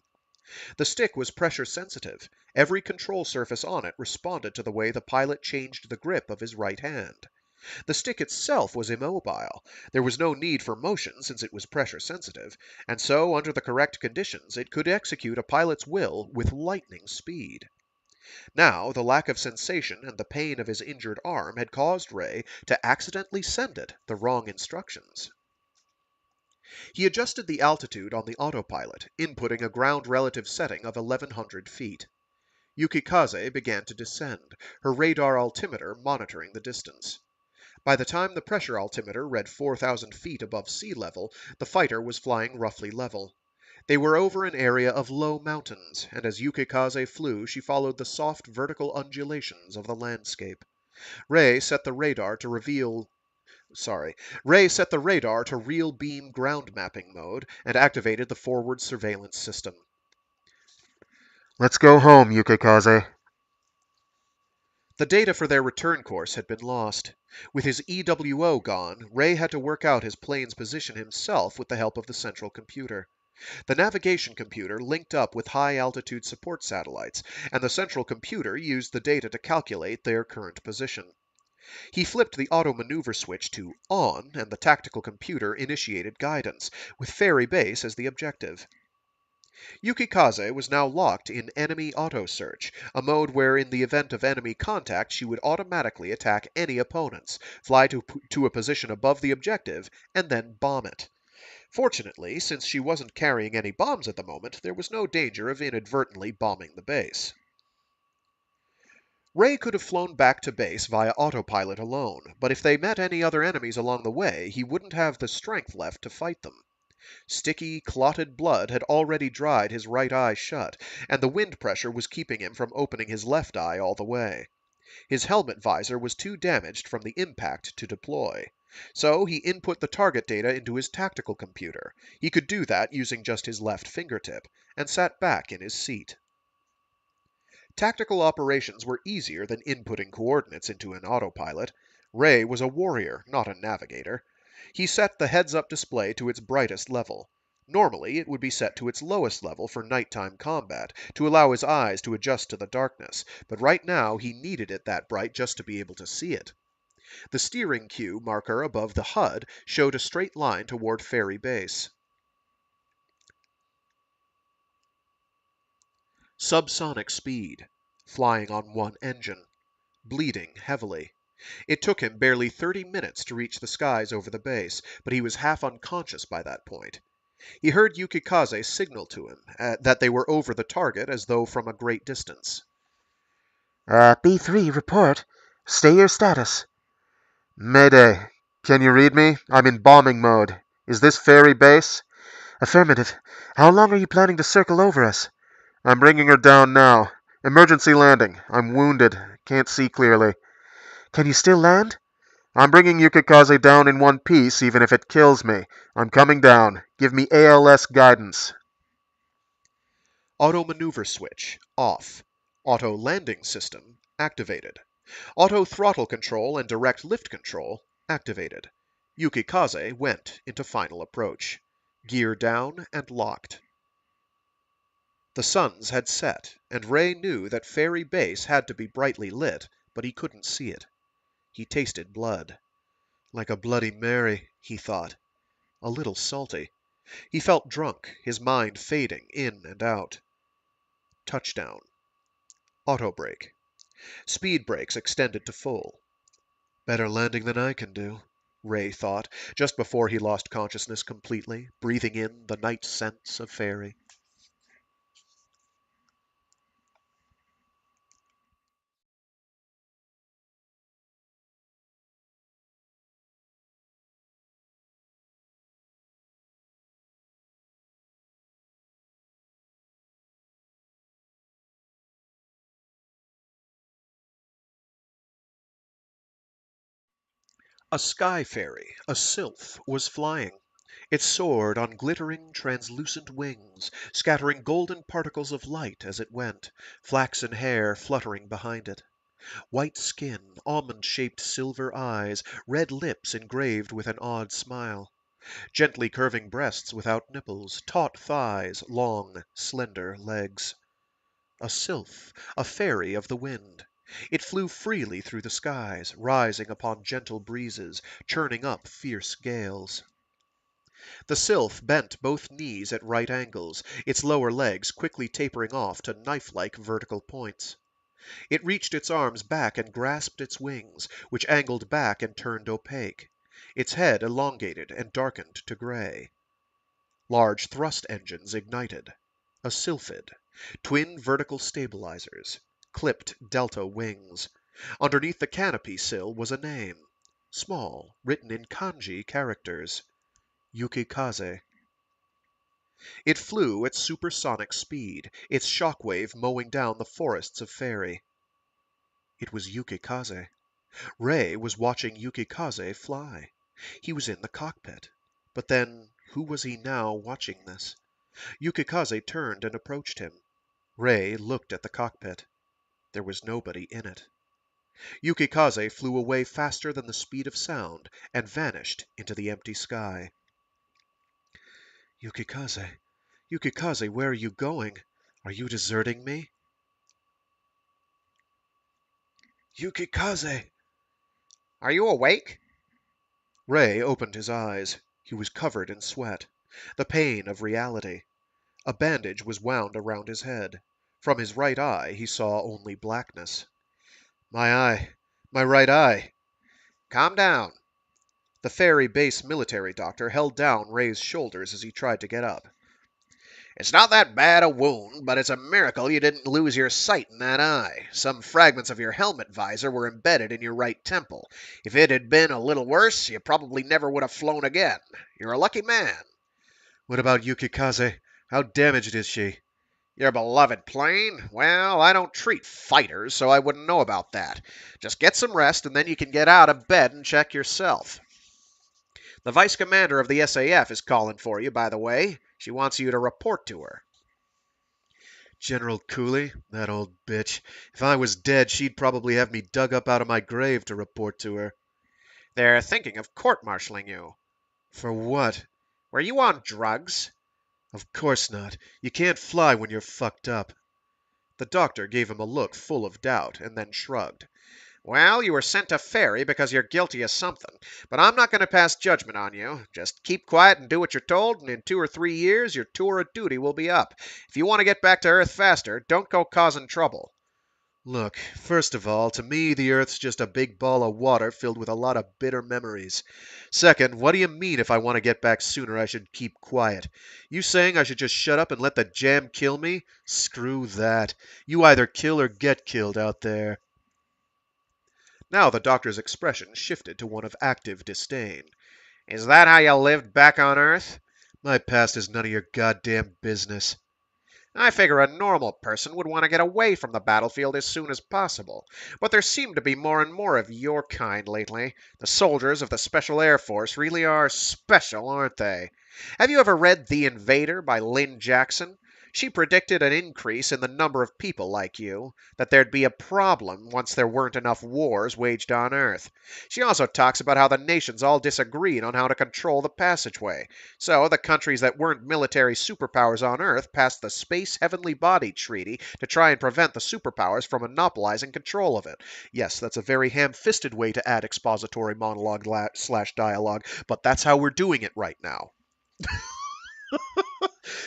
The stick was pressure sensitive. Every control surface on it responded to the way the pilot changed the grip of his right hand. The stick itself was immobile. There was no need for motion since it was pressure sensitive, and so, under the correct conditions, it could execute a pilot's will with lightning speed. Now, the lack of sensation and the pain of his injured arm had caused Ray to accidentally send it the wrong instructions. He adjusted the altitude on the autopilot, inputting a ground relative setting of 1,100 feet. Yukikaze began to descend, her radar altimeter monitoring the distance. By the time the pressure altimeter read 4,000 feet above sea level, the fighter was flying roughly level. They were over an area of low mountains, and as Yukikaze flew, she followed the soft vertical undulations of the landscape. Ray set the radar to real beam ground mapping mode and activated the forward surveillance system. Let's go home, Yukikaze. The data for their return course had been lost. With his EWO gone, Ray had to work out his plane's position himself with the help of the central computer. The navigation computer linked up with high-altitude support satellites, and the central computer used the data to calculate their current position. He flipped the auto maneuver switch to on, and the tactical computer initiated guidance, with Fairy Base as the objective. Yukikaze was now locked in enemy auto search, a mode where in the event of enemy contact she would automatically attack any opponents, fly to a position above the objective, and then bomb it. Fortunately, since she wasn't carrying any bombs at the moment, there was no danger of inadvertently bombing the base. Ray could have flown back to base via autopilot alone, but if they met any other enemies along the way, he wouldn't have the strength left to fight them. Sticky, clotted blood had already dried his right eye shut, and the wind pressure was keeping him from opening his left eye all the way. His helmet visor was too damaged from the impact to deploy. So he input the target data into his tactical computer. He could do that using just his left fingertip, and sat back in his seat. Tactical operations were easier than inputting coordinates into an autopilot. Ray was a warrior, not a navigator. He set the heads-up display to its brightest level. Normally, it would be set to its lowest level for nighttime combat, to allow his eyes to adjust to the darkness, but right now he needed it that bright just to be able to see it. The steering cue marker above the HUD showed a straight line toward Ferry Base. Subsonic speed, flying on one engine, bleeding heavily. It took him barely 30 minutes to reach the skies over the base, but he was half unconscious by that point. He heard Yukikaze signal to him that they were over the target as though from a great distance. B3, report. Stay your status. Mayday. Can you read me? I'm in bombing mode. Is this Ferry Base? Affirmative. How long are you planning to circle over us? I'm bringing her down now. Emergency landing. I'm wounded. Can't see clearly. Can you still land? I'm bringing Yukikaze down in one piece, even if it kills me. I'm coming down. Give me ALS guidance. Auto maneuver switch, off. Auto landing system, activated. Auto throttle control and direct lift control, activated. Yukikaze went into final approach. Gear down and locked. The suns had set, and Ray knew that Ferry Base had to be brightly lit, but he couldn't see it. He tasted blood. Like a Bloody Mary, he thought. A little salty. He felt drunk, his mind fading in and out. Touchdown. Auto brake. Speed brakes extended to full. Better landing than I can do, Ray thought, just before he lost consciousness completely, breathing in the night scents of Ferry. A sky fairy, a sylph, was flying. It soared on glittering, translucent wings, scattering golden particles of light as it went, flaxen hair fluttering behind it. White skin, almond-shaped silver eyes, red lips engraved with an odd smile. Gently curving breasts without nipples, taut thighs, long, slender legs. A sylph, a fairy of the wind. It flew freely through the skies, rising upon gentle breezes, churning up fierce gales. The sylph bent both knees at right angles, its lower legs quickly tapering off to knife-like vertical points. It reached its arms back and grasped its wings, which angled back and turned opaque. Its head elongated and darkened to gray. Large thrust engines ignited. A sylphid. Twin vertical stabilizers. Clipped delta wings. Underneath the canopy sill was a name. Small, written in kanji characters. Yukikaze. It flew at supersonic speed, its shockwave mowing down the forests of Fairy. It was Yukikaze. Ray was watching Yukikaze fly. He was in the cockpit. But then, who was he now watching this? Yukikaze turned and approached him. Ray looked at the cockpit. There was nobody in it. Yukikaze flew away faster than the speed of sound and vanished into the empty sky. Yukikaze, Yukikaze, where are you going? Are you deserting me? Yukikaze! Are you awake? Ray opened his eyes. He was covered in sweat. The pain of reality. A bandage was wound around his head. From his right eye he saw only blackness. My eye. My right eye. Calm down. The Ferry Base military doctor held down Ray's shoulders as he tried to get up. It's not that bad a wound, but it's a miracle you didn't lose your sight in that eye. Some fragments of your helmet visor were embedded in your right temple. If it had been a little worse, you probably never would have flown again. You're a lucky man. What about Yukikaze? How damaged is she? Your beloved plane? Well, I don't treat fighters, so I wouldn't know about that. Just get some rest, and then you can get out of bed and check yourself. The vice commander of the SAF is calling for you, by the way. She wants you to report to her. General Cooley? That old bitch. If I was dead, she'd probably have me dug up out of my grave to report to her. They're thinking of court-martialing you. For what? Were you on drugs? Of course not. You can't fly when you're fucked up. The doctor gave him a look full of doubt, and then shrugged. Well, you were sent to ferry because you're guilty of something, but I'm not going to pass judgment on you. Just keep quiet and do what you're told, and in 2 or 3 years, your tour of duty will be up. If you want to get back to Earth faster, don't go causing trouble. Look, first of all, to me, the Earth's just a big ball of water filled with a lot of bitter memories. Second, what do you mean if I want to get back sooner, I should keep quiet? You saying I should just shut up and let the jam kill me? Screw that. You either kill or get killed out there. Now the doctor's expression shifted to one of active disdain. Is that how you lived back on Earth? My past is none of your goddamn business. I figure a normal person would want to get away from the battlefield as soon as possible, but there seem to be more and more of your kind lately. The soldiers of the Special Air Force really are special, aren't they? Have you ever read The Invader by Lynn Jackson? She predicted an increase in the number of people like you, that there'd be a problem once there weren't enough wars waged on Earth. She also talks about how the nations all disagreed on how to control the passageway. So the countries that weren't military superpowers on Earth passed the Space Heavenly Body Treaty to try and prevent the superpowers from monopolizing control of it. Yes, that's a very ham-fisted way to add expository monologue slash dialogue, but that's how we're doing it right now.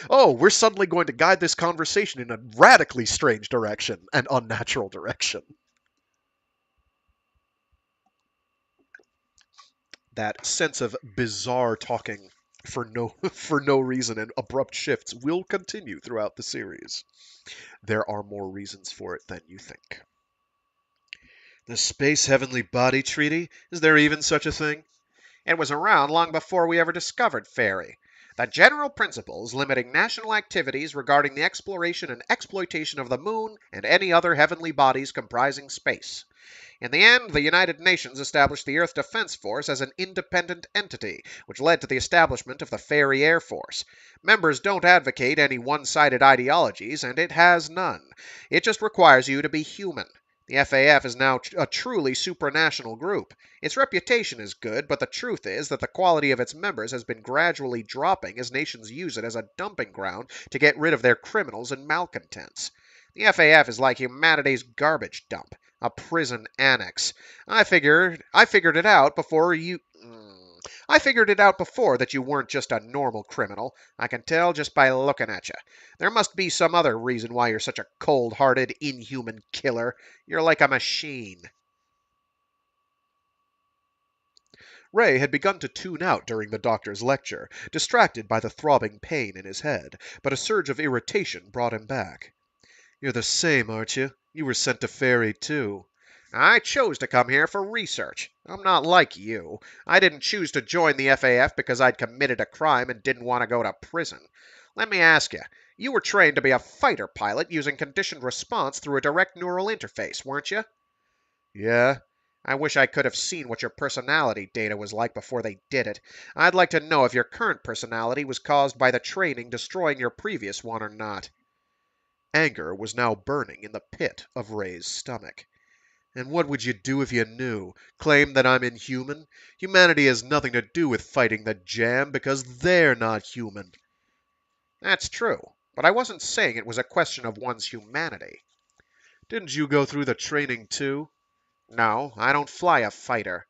Oh, we're suddenly going to guide this conversation in a radically strange direction, an unnatural direction. That sense of bizarre talking for no for no reason and abrupt shifts will continue throughout the series. There are more reasons for it than you think. The Space Heavenly Body Treaty? Is there even such a thing? It was around long before we ever discovered fairy. The general principles limiting national activities regarding the exploration and exploitation of the moon and any other heavenly bodies comprising space. In the end, the United Nations established the Earth Defense Force as an independent entity, which led to the establishment of the Fairy Air Force. Members don't advocate any one-sided ideologies, and it has none. It just requires you to be human. The FAF is now a truly supranational group. Its reputation is good, but the truth is that the quality of its members has been gradually dropping as nations use it as a dumping ground to get rid of their criminals and malcontents. The FAF is like humanity's garbage dump, a prison annex. I figured it out before you. I figured it out before that you weren't just a normal criminal. I can tell just by looking at you. There must be some other reason why you're such a cold-hearted, inhuman killer. You're like a machine. Ray had begun to tune out during the doctor's lecture, distracted by the throbbing pain in his head, but a surge of irritation brought him back. You're the same, aren't you? You were sent to Fairy, too. I chose to come here for research. I'm not like you. I didn't choose to join the FAF because I'd committed a crime and didn't want to go to prison. Let me ask you, you were trained to be a fighter pilot using conditioned response through a direct neural interface, weren't you? Yeah? I wish I could have seen what your personality data was like before they did it. I'd like to know if your current personality was caused by the training destroying your previous one or not. Anger was now burning in the pit of Ray's stomach. And what would you do if you knew? Claim that I'm inhuman? Humanity has nothing to do with fighting the jam because they're not human. That's true, but I wasn't saying it was a question of one's humanity. Didn't you go through the training too? No, I don't fly a fighter.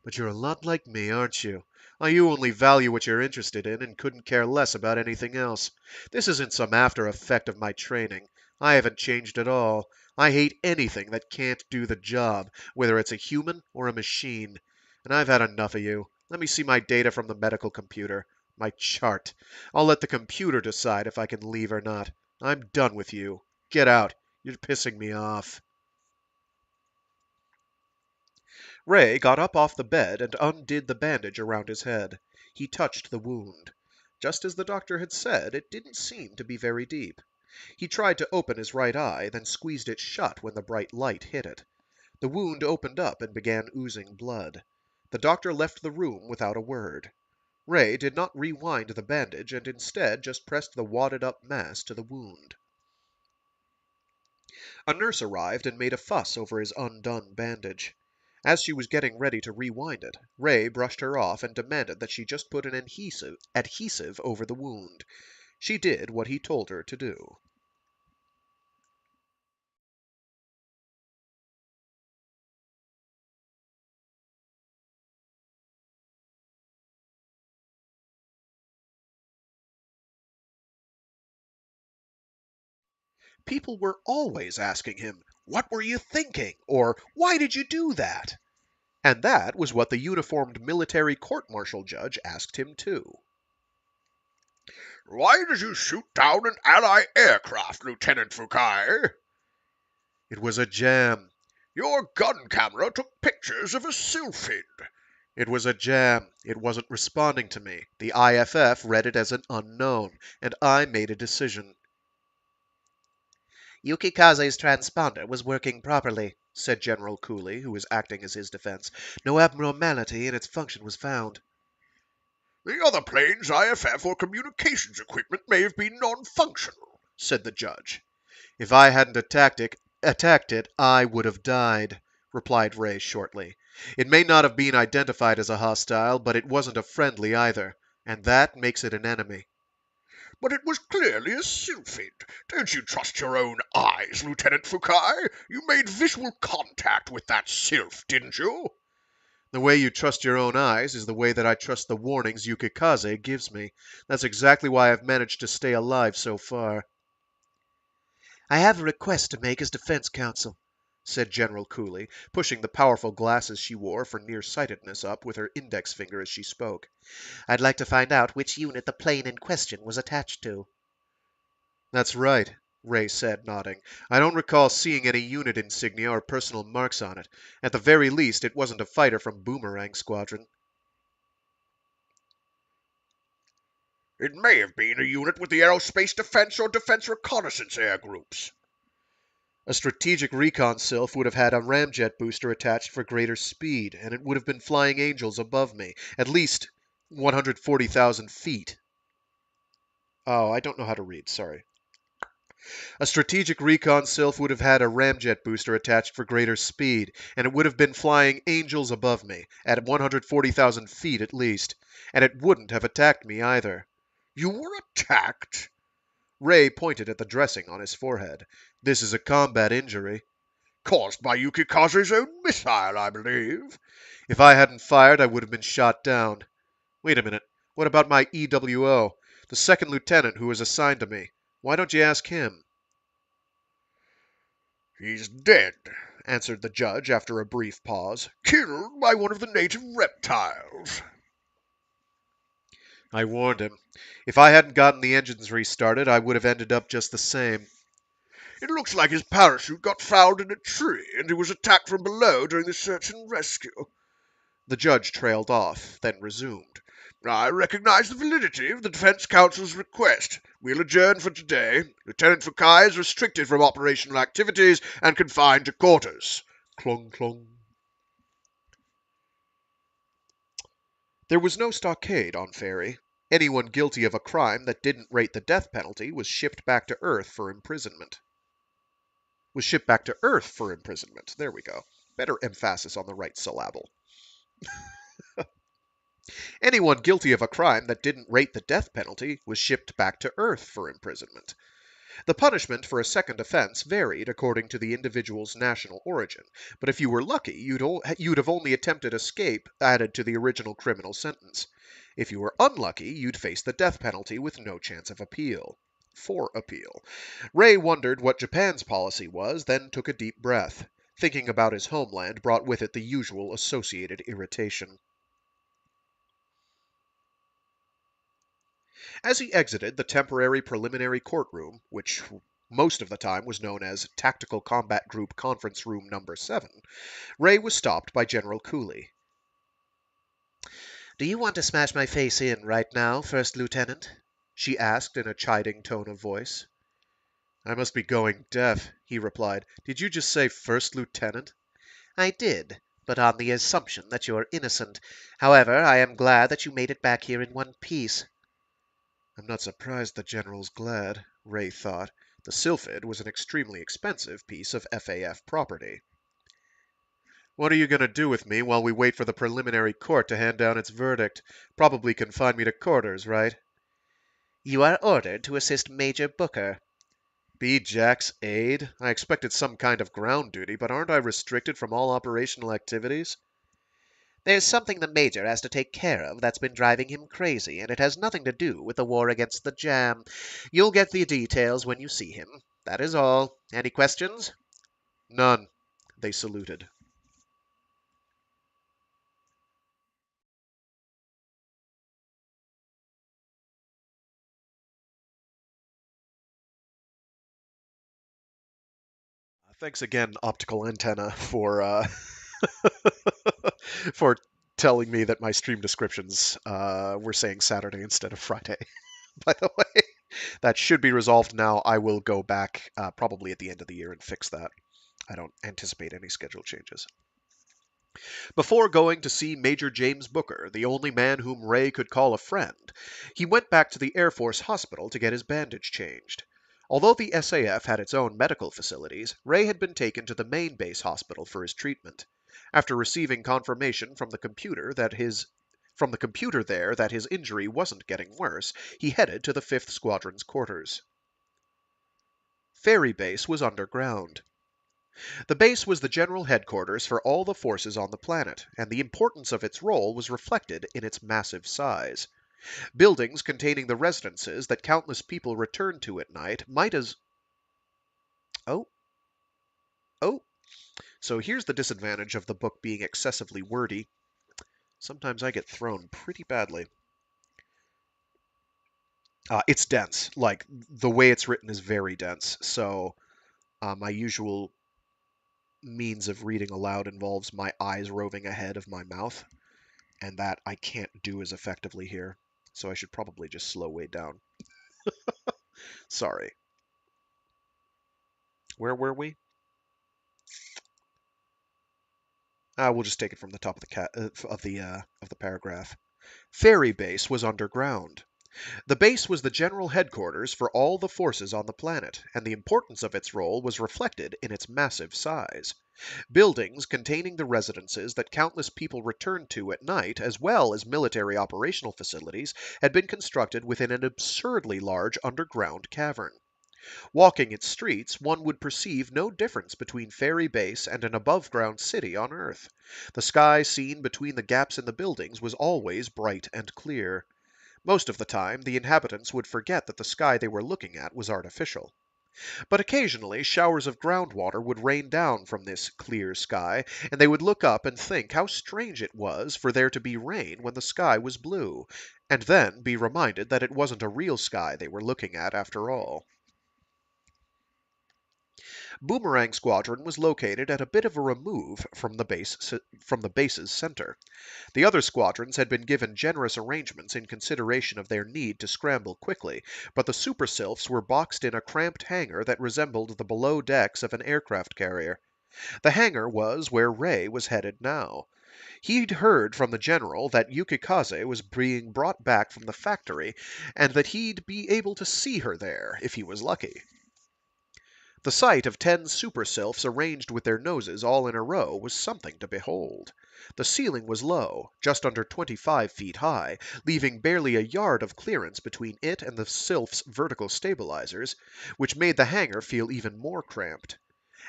But you're a lot like me, aren't you? You only value what you're interested in and couldn't care less about anything else. This isn't some after effect of my training. I haven't changed at all. I hate anything that can't do the job, whether it's a human or a machine. And I've had enough of you. Let me see my data from the medical computer. My chart. I'll let the computer decide if I can leave or not. I'm done with you. Get out. You're pissing me off. Ray got up off the bed and undid the bandage around his head. He touched the wound. Just as the doctor had said, it didn't seem to be very deep. He tried to open his right eye, then squeezed it shut when the bright light hit it. The wound opened up and began oozing blood. The doctor left the room without a word. Ray did not rewind the bandage and instead just pressed the wadded-up mass to the wound. A nurse arrived and made a fuss over his undone bandage. As she was getting ready to rewind it, Ray brushed her off and demanded that she just put an adhesive over the wound. She did what he told her to do. People were always asking him, "What were you thinking?" or "Why did you do that?" And that was what the uniformed military court-martial judge asked him too. "Why did you shoot down an ally aircraft, Lieutenant Fukai?" It was a jam. "Your gun camera took pictures of a sylphid." It was a jam. It wasn't responding to me. The IFF read it as an unknown, and I made a decision. Yukikaze's transponder was working properly, said General Cooley, who was acting as his defense. No abnormality in its function was found. "The other plane's IFF or communications equipment may have been non-functional," said the judge. If I hadn't attacked it, I would have died, replied Ray shortly. It may not have been identified as a hostile, but it wasn't a friendly either, and that makes it an enemy. "But it was clearly a sylphid. Don't you trust your own eyes, Lieutenant Fukai? You made visual contact with that sylph, didn't you?" The way you trust your own eyes is the way that I trust the warnings Yukikaze gives me. That's exactly why I've managed to stay alive so far. I have a request to make as defense counsel, said General Cooley, pushing the powerful glasses she wore for nearsightedness up with her index finger as she spoke. I'd like to find out which unit the plane in question was attached to. That's right, Ray said, nodding. I don't recall seeing any unit insignia or personal marks on it. At the very least, it wasn't a fighter from Boomerang Squadron. "It may have been a unit with the Aerospace Defense or Defense Reconnaissance Air Groups." A strategic recon sylph would have had a ramjet booster attached for greater speed, and it would have been flying angels above me, at least 140,000 feet. Oh, I don't know how to read, sorry. A strategic recon sylph would have had a ramjet booster attached for greater speed, and it would have been flying angels above me, at 140,000 feet at least, and it wouldn't have attacked me either. "You were attacked?" Ray pointed at the dressing on his forehead. This is a combat injury. "Caused by Yukikaze's own missile, I believe." If I hadn't fired, I would have been shot down. Wait a minute. What about my EWO? The second lieutenant who was assigned to me. Why don't you ask him? "He's dead," answered the judge after a brief pause. "Killed by one of the native reptiles." I warned him. If I hadn't gotten the engines restarted, I would have ended up just the same. "It looks like his parachute got fouled in a tree, and he was attacked from below during the search and rescue." The judge trailed off, then resumed. "I recognize the validity of the defense counsel's request. We'll adjourn for today. Lieutenant Fukai is restricted from operational activities and confined to quarters." Clong, clong. There was no stockade on Ferry. Anyone guilty of a crime that didn't rate the death penalty was shipped back to Earth for imprisonment. There we go. Better emphasis on the right syllable. Anyone guilty of a crime that didn't rate the death penalty was shipped back to Earth for imprisonment. The punishment for a second offense varied according to the individual's national origin, but if you were lucky, you'd have only attempted escape added to the original criminal sentence. If you were unlucky, you'd face the death penalty with no chance of appeal. For appeal. Ray wondered what Japan's policy was, then took a deep breath. Thinking about his homeland brought with it the usual associated irritation. As he exited the temporary preliminary courtroom, which most of the time was known as Tactical Combat Group Conference Room Number 7, Ray was stopped by General Cooley. Do you want to smash my face in right now, First Lieutenant? She asked in a chiding tone of voice. I must be going deaf, he replied. Did you just say First Lieutenant? I did, but on the assumption that you're innocent. However, I am glad that you made it back here in one piece. I'm not surprised the General's glad, Ray thought. The Sylphid was an extremely expensive piece of FAF property. What are you going to do with me while we wait for the preliminary court to hand down its verdict? Probably confine me to quarters, right? You are ordered to assist Major Booker. Be Jack's aide? I expected some kind of ground duty, but aren't I restricted from all operational activities? There's something the Major has to take care of that's been driving him crazy, and it has nothing to do with the war against the Jam. You'll get the details when you see him. That is all. Any questions? None. They saluted. Thanks again, Optical Antenna, for for telling me that my stream descriptions were saying Saturday instead of Friday. By the way, that should be resolved now. I will go back probably at the end of the year and fix that. I don't anticipate any schedule changes. Before going to see Major James Booker, the only man whom Ray could call a friend, he went back to the Air Force Hospital to get his bandage changed. Although the SAF had its own medical facilities, Ray had been taken to the main base hospital for his treatment. After receiving confirmation from the computer there that his injury wasn't getting worse, he headed to the 5th Squadron's quarters. Ferry Base was underground. The base was the general headquarters for all the forces on the planet, and the importance of its role was reflected in its massive size. Buildings containing the residences that countless people returned to at night might as... Oh. So here's the disadvantage of the book being excessively wordy. Sometimes I get thrown pretty badly. It's dense. Like, the way it's written is very dense, so my usual means of reading aloud involves my eyes roving ahead of my mouth, and that I can't do as effectively here. So I should probably just slow way down. Sorry. Where were we? We'll just take it from the top of the paragraph. Ferry Base was underground. The base was the general headquarters for all the forces on the planet, and the importance of its role was reflected in its massive size. Buildings containing the residences that countless people returned to at night, as well as military operational facilities, had been constructed within an absurdly large underground cavern. Walking its streets, one would perceive no difference between Ferry Base and an above-ground city on Earth. The sky seen between the gaps in the buildings was always bright and clear. Most of the time, the inhabitants would forget that the sky they were looking at was artificial. But occasionally showers of groundwater would rain down from this clear sky, and they would look up and think how strange it was for there to be rain when the sky was blue, and then be reminded that it wasn't a real sky they were looking at after all. Boomerang Squadron was located at a bit of a remove from the base's center. The other squadrons had been given generous arrangements in consideration of their need to scramble quickly, but the Super Sylphs were boxed in a cramped hangar that resembled the below decks of an aircraft carrier. The hangar was where Ray was headed now. He'd heard from the general that Yukikaze was being brought back from the factory, and that he'd be able to see her there, if he was lucky. The sight of 10 super sylphs arranged with their noses all in a row was something to behold. The ceiling was low, just under 25 feet high, leaving barely a yard of clearance between it and the sylphs' vertical stabilizers, which made the hangar feel even more cramped.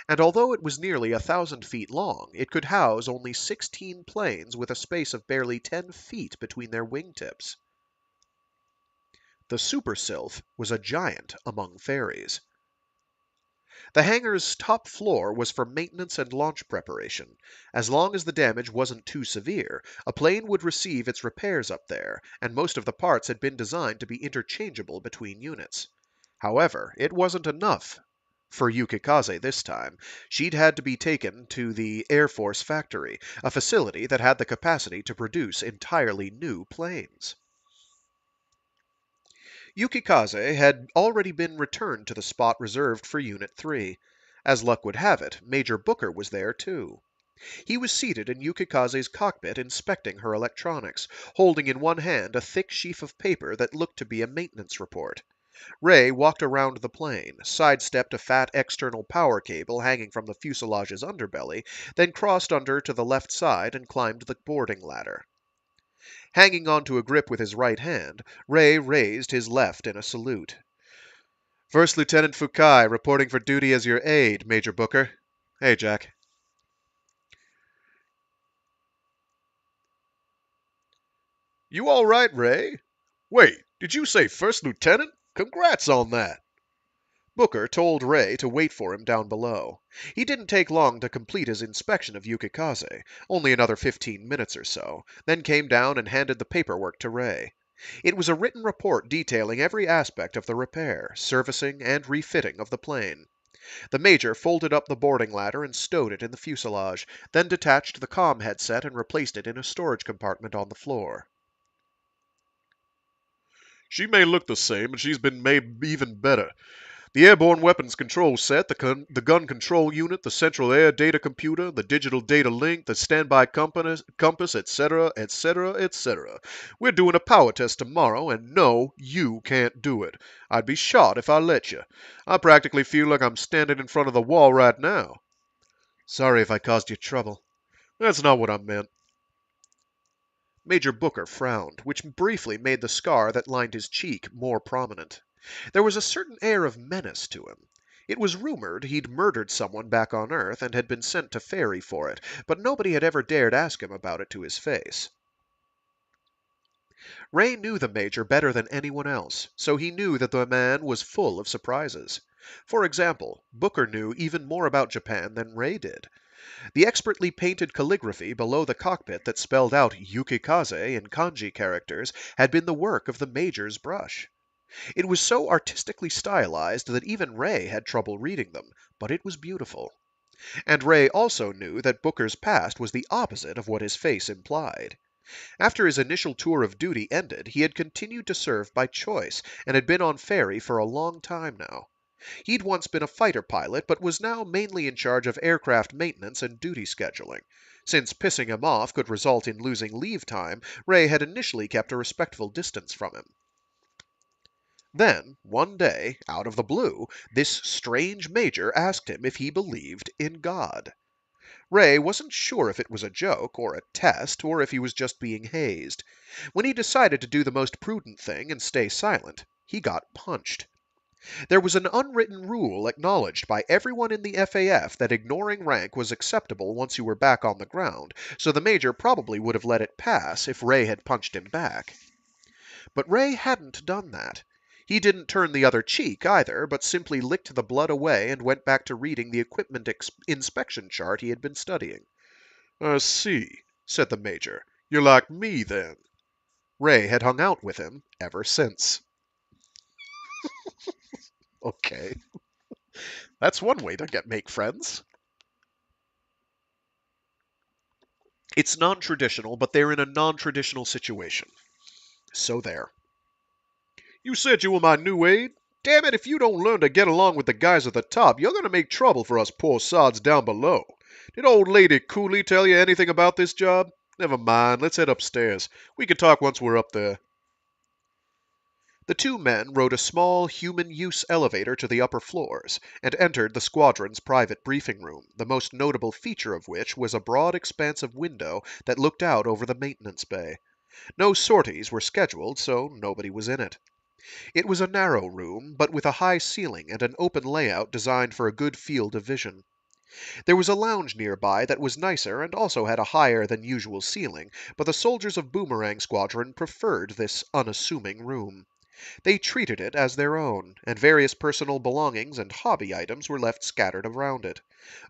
And although it was nearly 1,000 feet long, it could house only 16 planes with a space of barely 10 feet between their wingtips. The super sylph was a giant among fairies. The hangar's top floor was for maintenance and launch preparation. As long as the damage wasn't too severe, a plane would receive its repairs up there, and most of the parts had been designed to be interchangeable between units. However, it wasn't enough For Yukikaze this time, she'd had to be taken to the Air Force factory, a facility that had the capacity to produce entirely new planes. Yukikaze had already been returned to the spot reserved for Unit 3. As luck would have it, Major Booker was there too. He was seated in Yukikaze's cockpit inspecting her electronics, holding in one hand a thick sheaf of paper that looked to be a maintenance report. Ray walked around the plane, sidestepped a fat external power cable hanging from the fuselage's underbelly, then crossed under to the left side and climbed the boarding ladder. Hanging onto a grip with his right hand, Ray raised his left in a salute. "First Lieutenant Fukai, reporting for duty as your aide, Major Booker. Hey, Jack." You all right, Ray? Wait, did you say first lieutenant? Congrats on that. Booker told Ray to wait for him down below. He didn't take long to complete his inspection of Yukikaze, only another 15 minutes or so, then came down and handed the paperwork to Ray. It was a written report detailing every aspect of the repair, servicing, and refitting of the plane. The Major folded up the boarding ladder and stowed it in the fuselage, then detached the comm headset and replaced it in a storage compartment on the floor. She may look the same, but she's been made even better. The airborne weapons control set, the gun control unit, the central air data computer, the digital data link, the standby compass, etc., etc., etc. We're doing a power test tomorrow, and no, you can't do it. I'd be shot if I let you. I practically feel like I'm standing in front of the wall right now. Sorry if I caused you trouble. That's not what I meant. Major Booker frowned, which briefly made the scar that lined his cheek more prominent. There was a certain air of menace to him. It was rumored he'd murdered someone back on Earth and had been sent to Fairy for it, but nobody had ever dared ask him about it to his face. Ray knew the Major better than anyone else, so he knew that the man was full of surprises. For example, Booker knew even more about Japan than Ray did. The expertly painted calligraphy below the cockpit that spelled out Yukikaze in kanji characters had been the work of the Major's brush. It was so artistically stylized that even Ray had trouble reading them, but it was beautiful. And Ray also knew that Booker's past was the opposite of what his face implied. After his initial tour of duty ended, he had continued to serve by choice, and had been on Fairy for a long time now. He'd once been a fighter pilot, but was now mainly in charge of aircraft maintenance and duty scheduling. Since pissing him off could result in losing leave time, Ray had initially kept a respectful distance from him. Then, one day, out of the blue, this strange major asked him if he believed in God. Ray wasn't sure if it was a joke, or a test, or if he was just being hazed. When he decided to do the most prudent thing and stay silent, he got punched. There was an unwritten rule acknowledged by everyone in the FAF that ignoring rank was acceptable once you were back on the ground, so the Major probably would have let it pass if Ray had punched him back. But Ray hadn't done that. He didn't turn the other cheek either, but simply licked the blood away and went back to reading the equipment inspection chart he had been studying. I see, said the Major. You're like me, then. Ray had hung out with him ever since. Okay. That's one way to make friends. It's non-traditional, but they're in a non-traditional situation. So there. You said you were my new aide? Damn it, if you don't learn to get along with the guys at the top, you're gonna make trouble for us poor sods down below. Did old lady Cooley tell you anything about this job? Never mind, let's head upstairs. We can talk once we're up there. The two men rode a small human-use elevator to the upper floors, and entered the squadron's private briefing room, the most notable feature of which was a broad expanse of window that looked out over the maintenance bay. No sorties were scheduled, so nobody was in it. It was a narrow room, but with a high ceiling and an open layout designed for a good field of vision. There was a lounge nearby that was nicer and also had a higher than usual ceiling, but the soldiers of Boomerang Squadron preferred this unassuming room. They treated it as their own, and various personal belongings and hobby items were left scattered around it.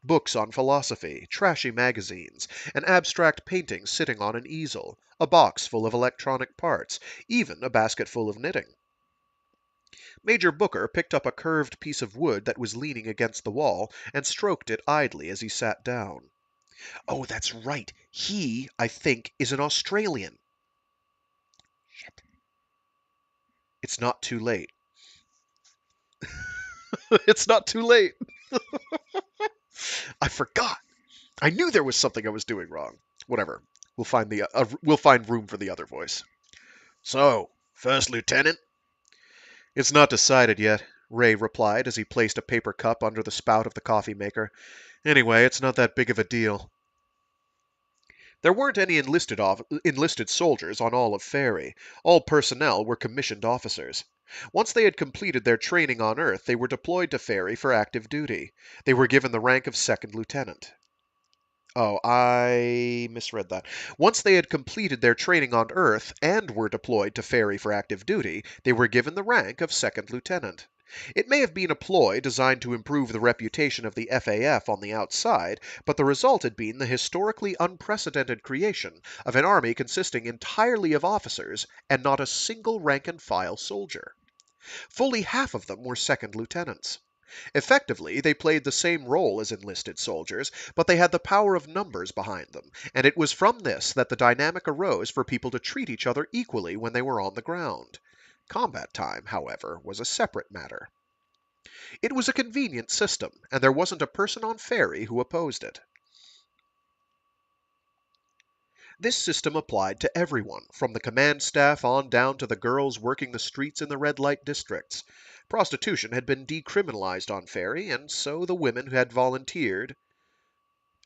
Books on philosophy, trashy magazines, an abstract painting sitting on an easel, a box full of electronic parts, even a basket full of knitting. Major Booker picked up a curved piece of wood that was leaning against the wall and stroked it idly as he sat down. Oh, that's right. He, I think, is an Australian. Shit. It's not too late. It's not too late. I forgot. I knew there was something I was doing wrong. Whatever. We'll find room for the other voice. So, First Lieutenant? It's not decided yet, Ray replied as he placed a paper cup under the spout of the coffee maker. Anyway, it's not that big of a deal. There weren't any enlisted soldiers on all of Ferry. All personnel were commissioned officers. Once they had completed their training on Earth, they were deployed to Ferry for active duty. They were given the rank of second lieutenant. Oh, I misread that. Once they had completed their training on Earth and were deployed to Ferry for active duty, they were given the rank of second lieutenant. It may have been a ploy designed to improve the reputation of the FAF on the outside, but the result had been the historically unprecedented creation of an army consisting entirely of officers and not a single rank-and-file soldier. Fully half of them were second lieutenants. Effectively, they played the same role as enlisted soldiers, but they had the power of numbers behind them, and it was from this that the dynamic arose for people to treat each other equally when they were on the ground. Combat time, however, was a separate matter. It was a convenient system, and there wasn't a person on Ferry who opposed it. This system applied to everyone, from the command staff on down to the girls working the streets in the red light districts. Prostitution had been decriminalized on Ferry, and so the women had volunteered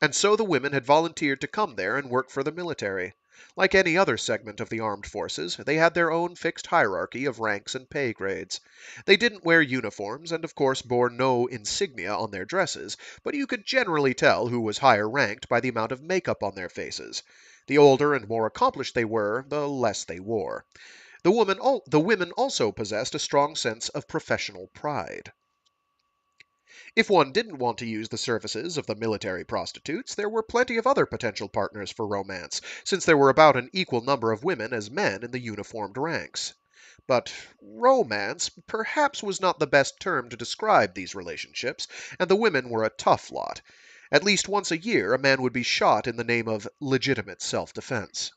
to come there and work for the military. Like any other segment of the armed forces, they had their own fixed hierarchy of ranks and pay grades. They didn't wear uniforms and of course bore no insignia on their dresses, but you could generally tell who was higher ranked by the amount of makeup on their faces. The older and more accomplished they were, the less they wore. The women also possessed a strong sense of professional pride. If one didn't want to use the services of the military prostitutes, there were plenty of other potential partners for romance, since there were about an equal number of women as men in the uniformed ranks. But romance perhaps was not the best term to describe these relationships, and the women were a tough lot. At least once a year, a man would be shot in the name of legitimate self-defense.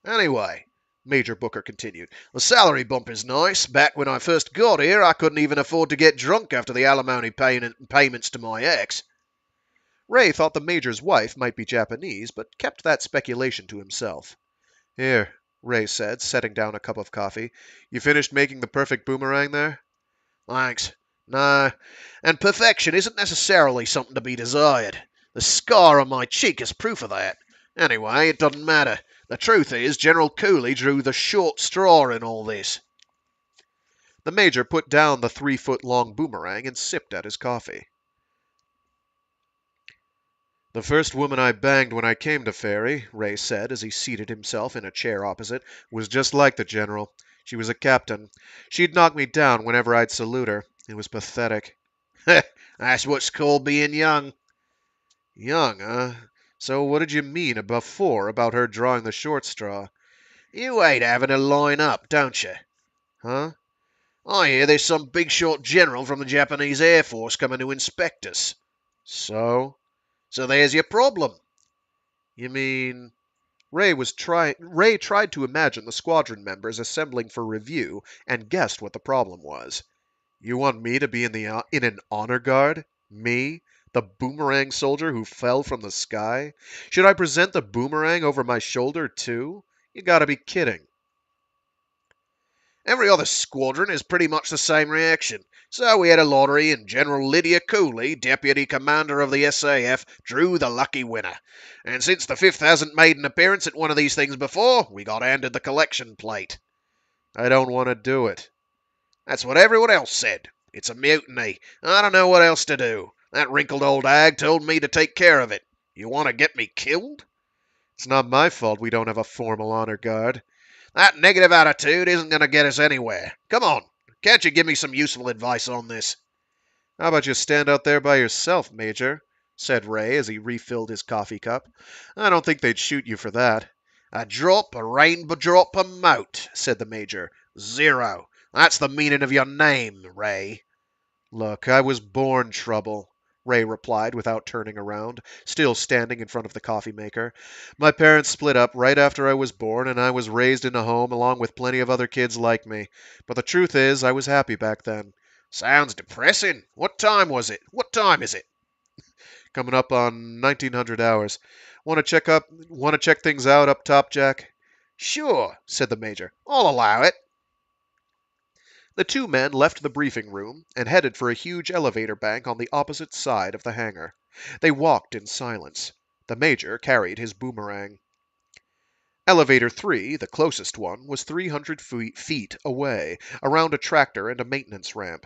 Anyway, Major Booker continued, the salary bump is nice. Back when I first got here, I couldn't even afford to get drunk after the alimony payments to my ex. Ray thought the Major's wife might be Japanese, but kept that speculation to himself. Here, Ray said, setting down a cup of coffee. You finished making the perfect boomerang there? Thanks. No, and perfection isn't necessarily something to be desired. The scar on my cheek is proof of that. Anyway, it doesn't matter. The truth is, General Cooley drew the short straw in all this. The Major put down the 3-foot-long boomerang and sipped at his coffee. The first woman I banged when I came to Ferry, Ray said as he seated himself in a chair opposite, was just like the General. She was a captain. She'd knock me down whenever I'd salute her. It was pathetic. That's what's called being young. Young, huh? So what did you mean before about her drawing the short straw? You hate having to line up, don't you? Huh? I hear there's some big shot general from the Japanese Air Force coming to inspect us. So? So there's your problem. You mean... Ray tried to imagine the squadron members assembling for review and guessed what the problem was. You want me to be in an honor guard? Me? The boomerang soldier who fell from the sky? Should I present the boomerang over my shoulder, too? You gotta be kidding. Every other squadron is pretty much the same reaction. So we had a lottery, and General Lydia Cooley, Deputy Commander of the SAF, drew the lucky winner. And since the 5th hasn't made an appearance at one of these things before, we got handed the collection plate. I don't want to do it. That's what everyone else said. It's a mutiny. I don't know what else to do. That wrinkled old hag told me to take care of it. You want to get me killed? It's not my fault we don't have a formal honor guard. That negative attitude isn't going to get us anywhere. Come on, can't you give me some useful advice on this? How about you stand out there by yourself, Major? Said Ray as he refilled his coffee cup. I don't think they'd shoot you for that. A drop, a rainbow drop, a moat, said the Major. 0. That's the meaning of your name, Ray. Look, I was born trouble, Ray replied without turning around, still standing in front of the coffee maker. My parents split up right after I was born, and I was raised in a home along with plenty of other kids like me. But the truth is, I was happy back then. Sounds depressing. What time was it? What time is it? Coming up on 1900 hours. Want to check things out up top, Jack? Sure, said the Major. I'll allow it. The two men left the briefing room and headed for a huge elevator bank on the opposite side of the hangar. They walked in silence. The Major carried his boomerang. Elevator 3, the closest one, was 300 feet away, around a tractor and a maintenance ramp.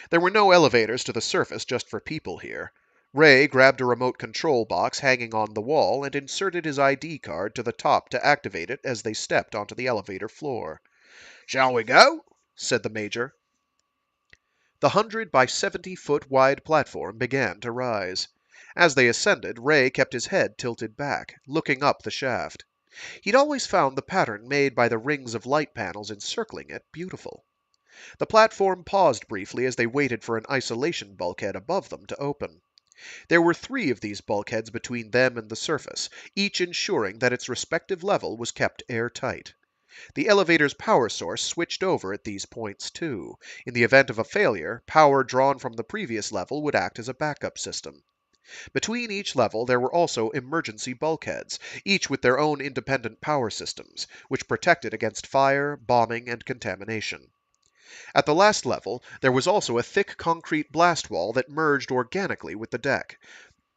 There were no elevators to the surface just for people here. Ray grabbed a remote control box hanging on the wall and inserted his ID card to the top to activate it as they stepped onto the elevator floor. Shall we go? Said the Major. The 100 by 70-foot wide platform began to rise. As they ascended, Ray kept his head tilted back, looking up the shaft. He'd always found the pattern made by the rings of light panels encircling it beautiful. The platform paused briefly as they waited for an isolation bulkhead above them to open. There were 3 of these bulkheads between them and the surface, each ensuring that its respective level was kept airtight. The elevator's power source switched over at these points too. In the event of a failure, power drawn from the previous level would act as a backup system. Between each level there were also emergency bulkheads, each with their own independent power systems, which protected against fire, bombing, and contamination. At the last level, there was also a thick concrete blast wall that merged organically with the deck.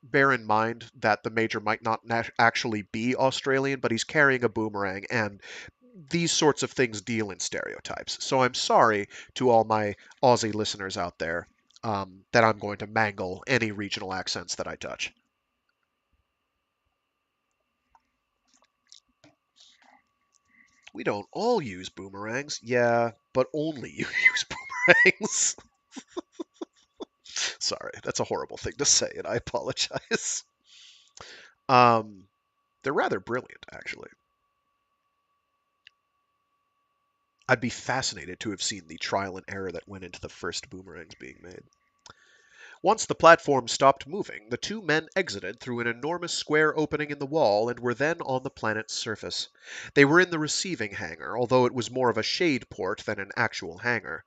Bear in mind that the Major might not actually be Australian, but he's carrying a boomerang, and these sorts of things deal in stereotypes. So I'm sorry to all my Aussie listeners out there that I'm going to mangle any regional accents that I touch. We don't all use boomerangs. Yeah, but only you use boomerangs. Sorry, that's a horrible thing to say, and I apologize. Um, they're rather brilliant, actually. I'd be fascinated to have seen the trial and error that went into the first boomerangs being made. Once the platform stopped moving, the two men exited through an enormous square opening in the wall and were then on the planet's surface. They were in the receiving hangar, although it was more of a shade port than an actual hangar.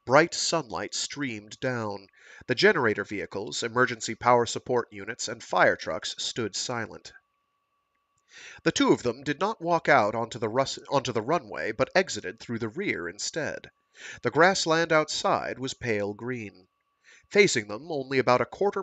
Bright sunlight streamed down. The generator vehicles, emergency power support units, and fire trucks stood silent. The two of them did not walk out onto the runway, but exited through the rear instead. The grassland outside was pale green. Facing them, only about a quarter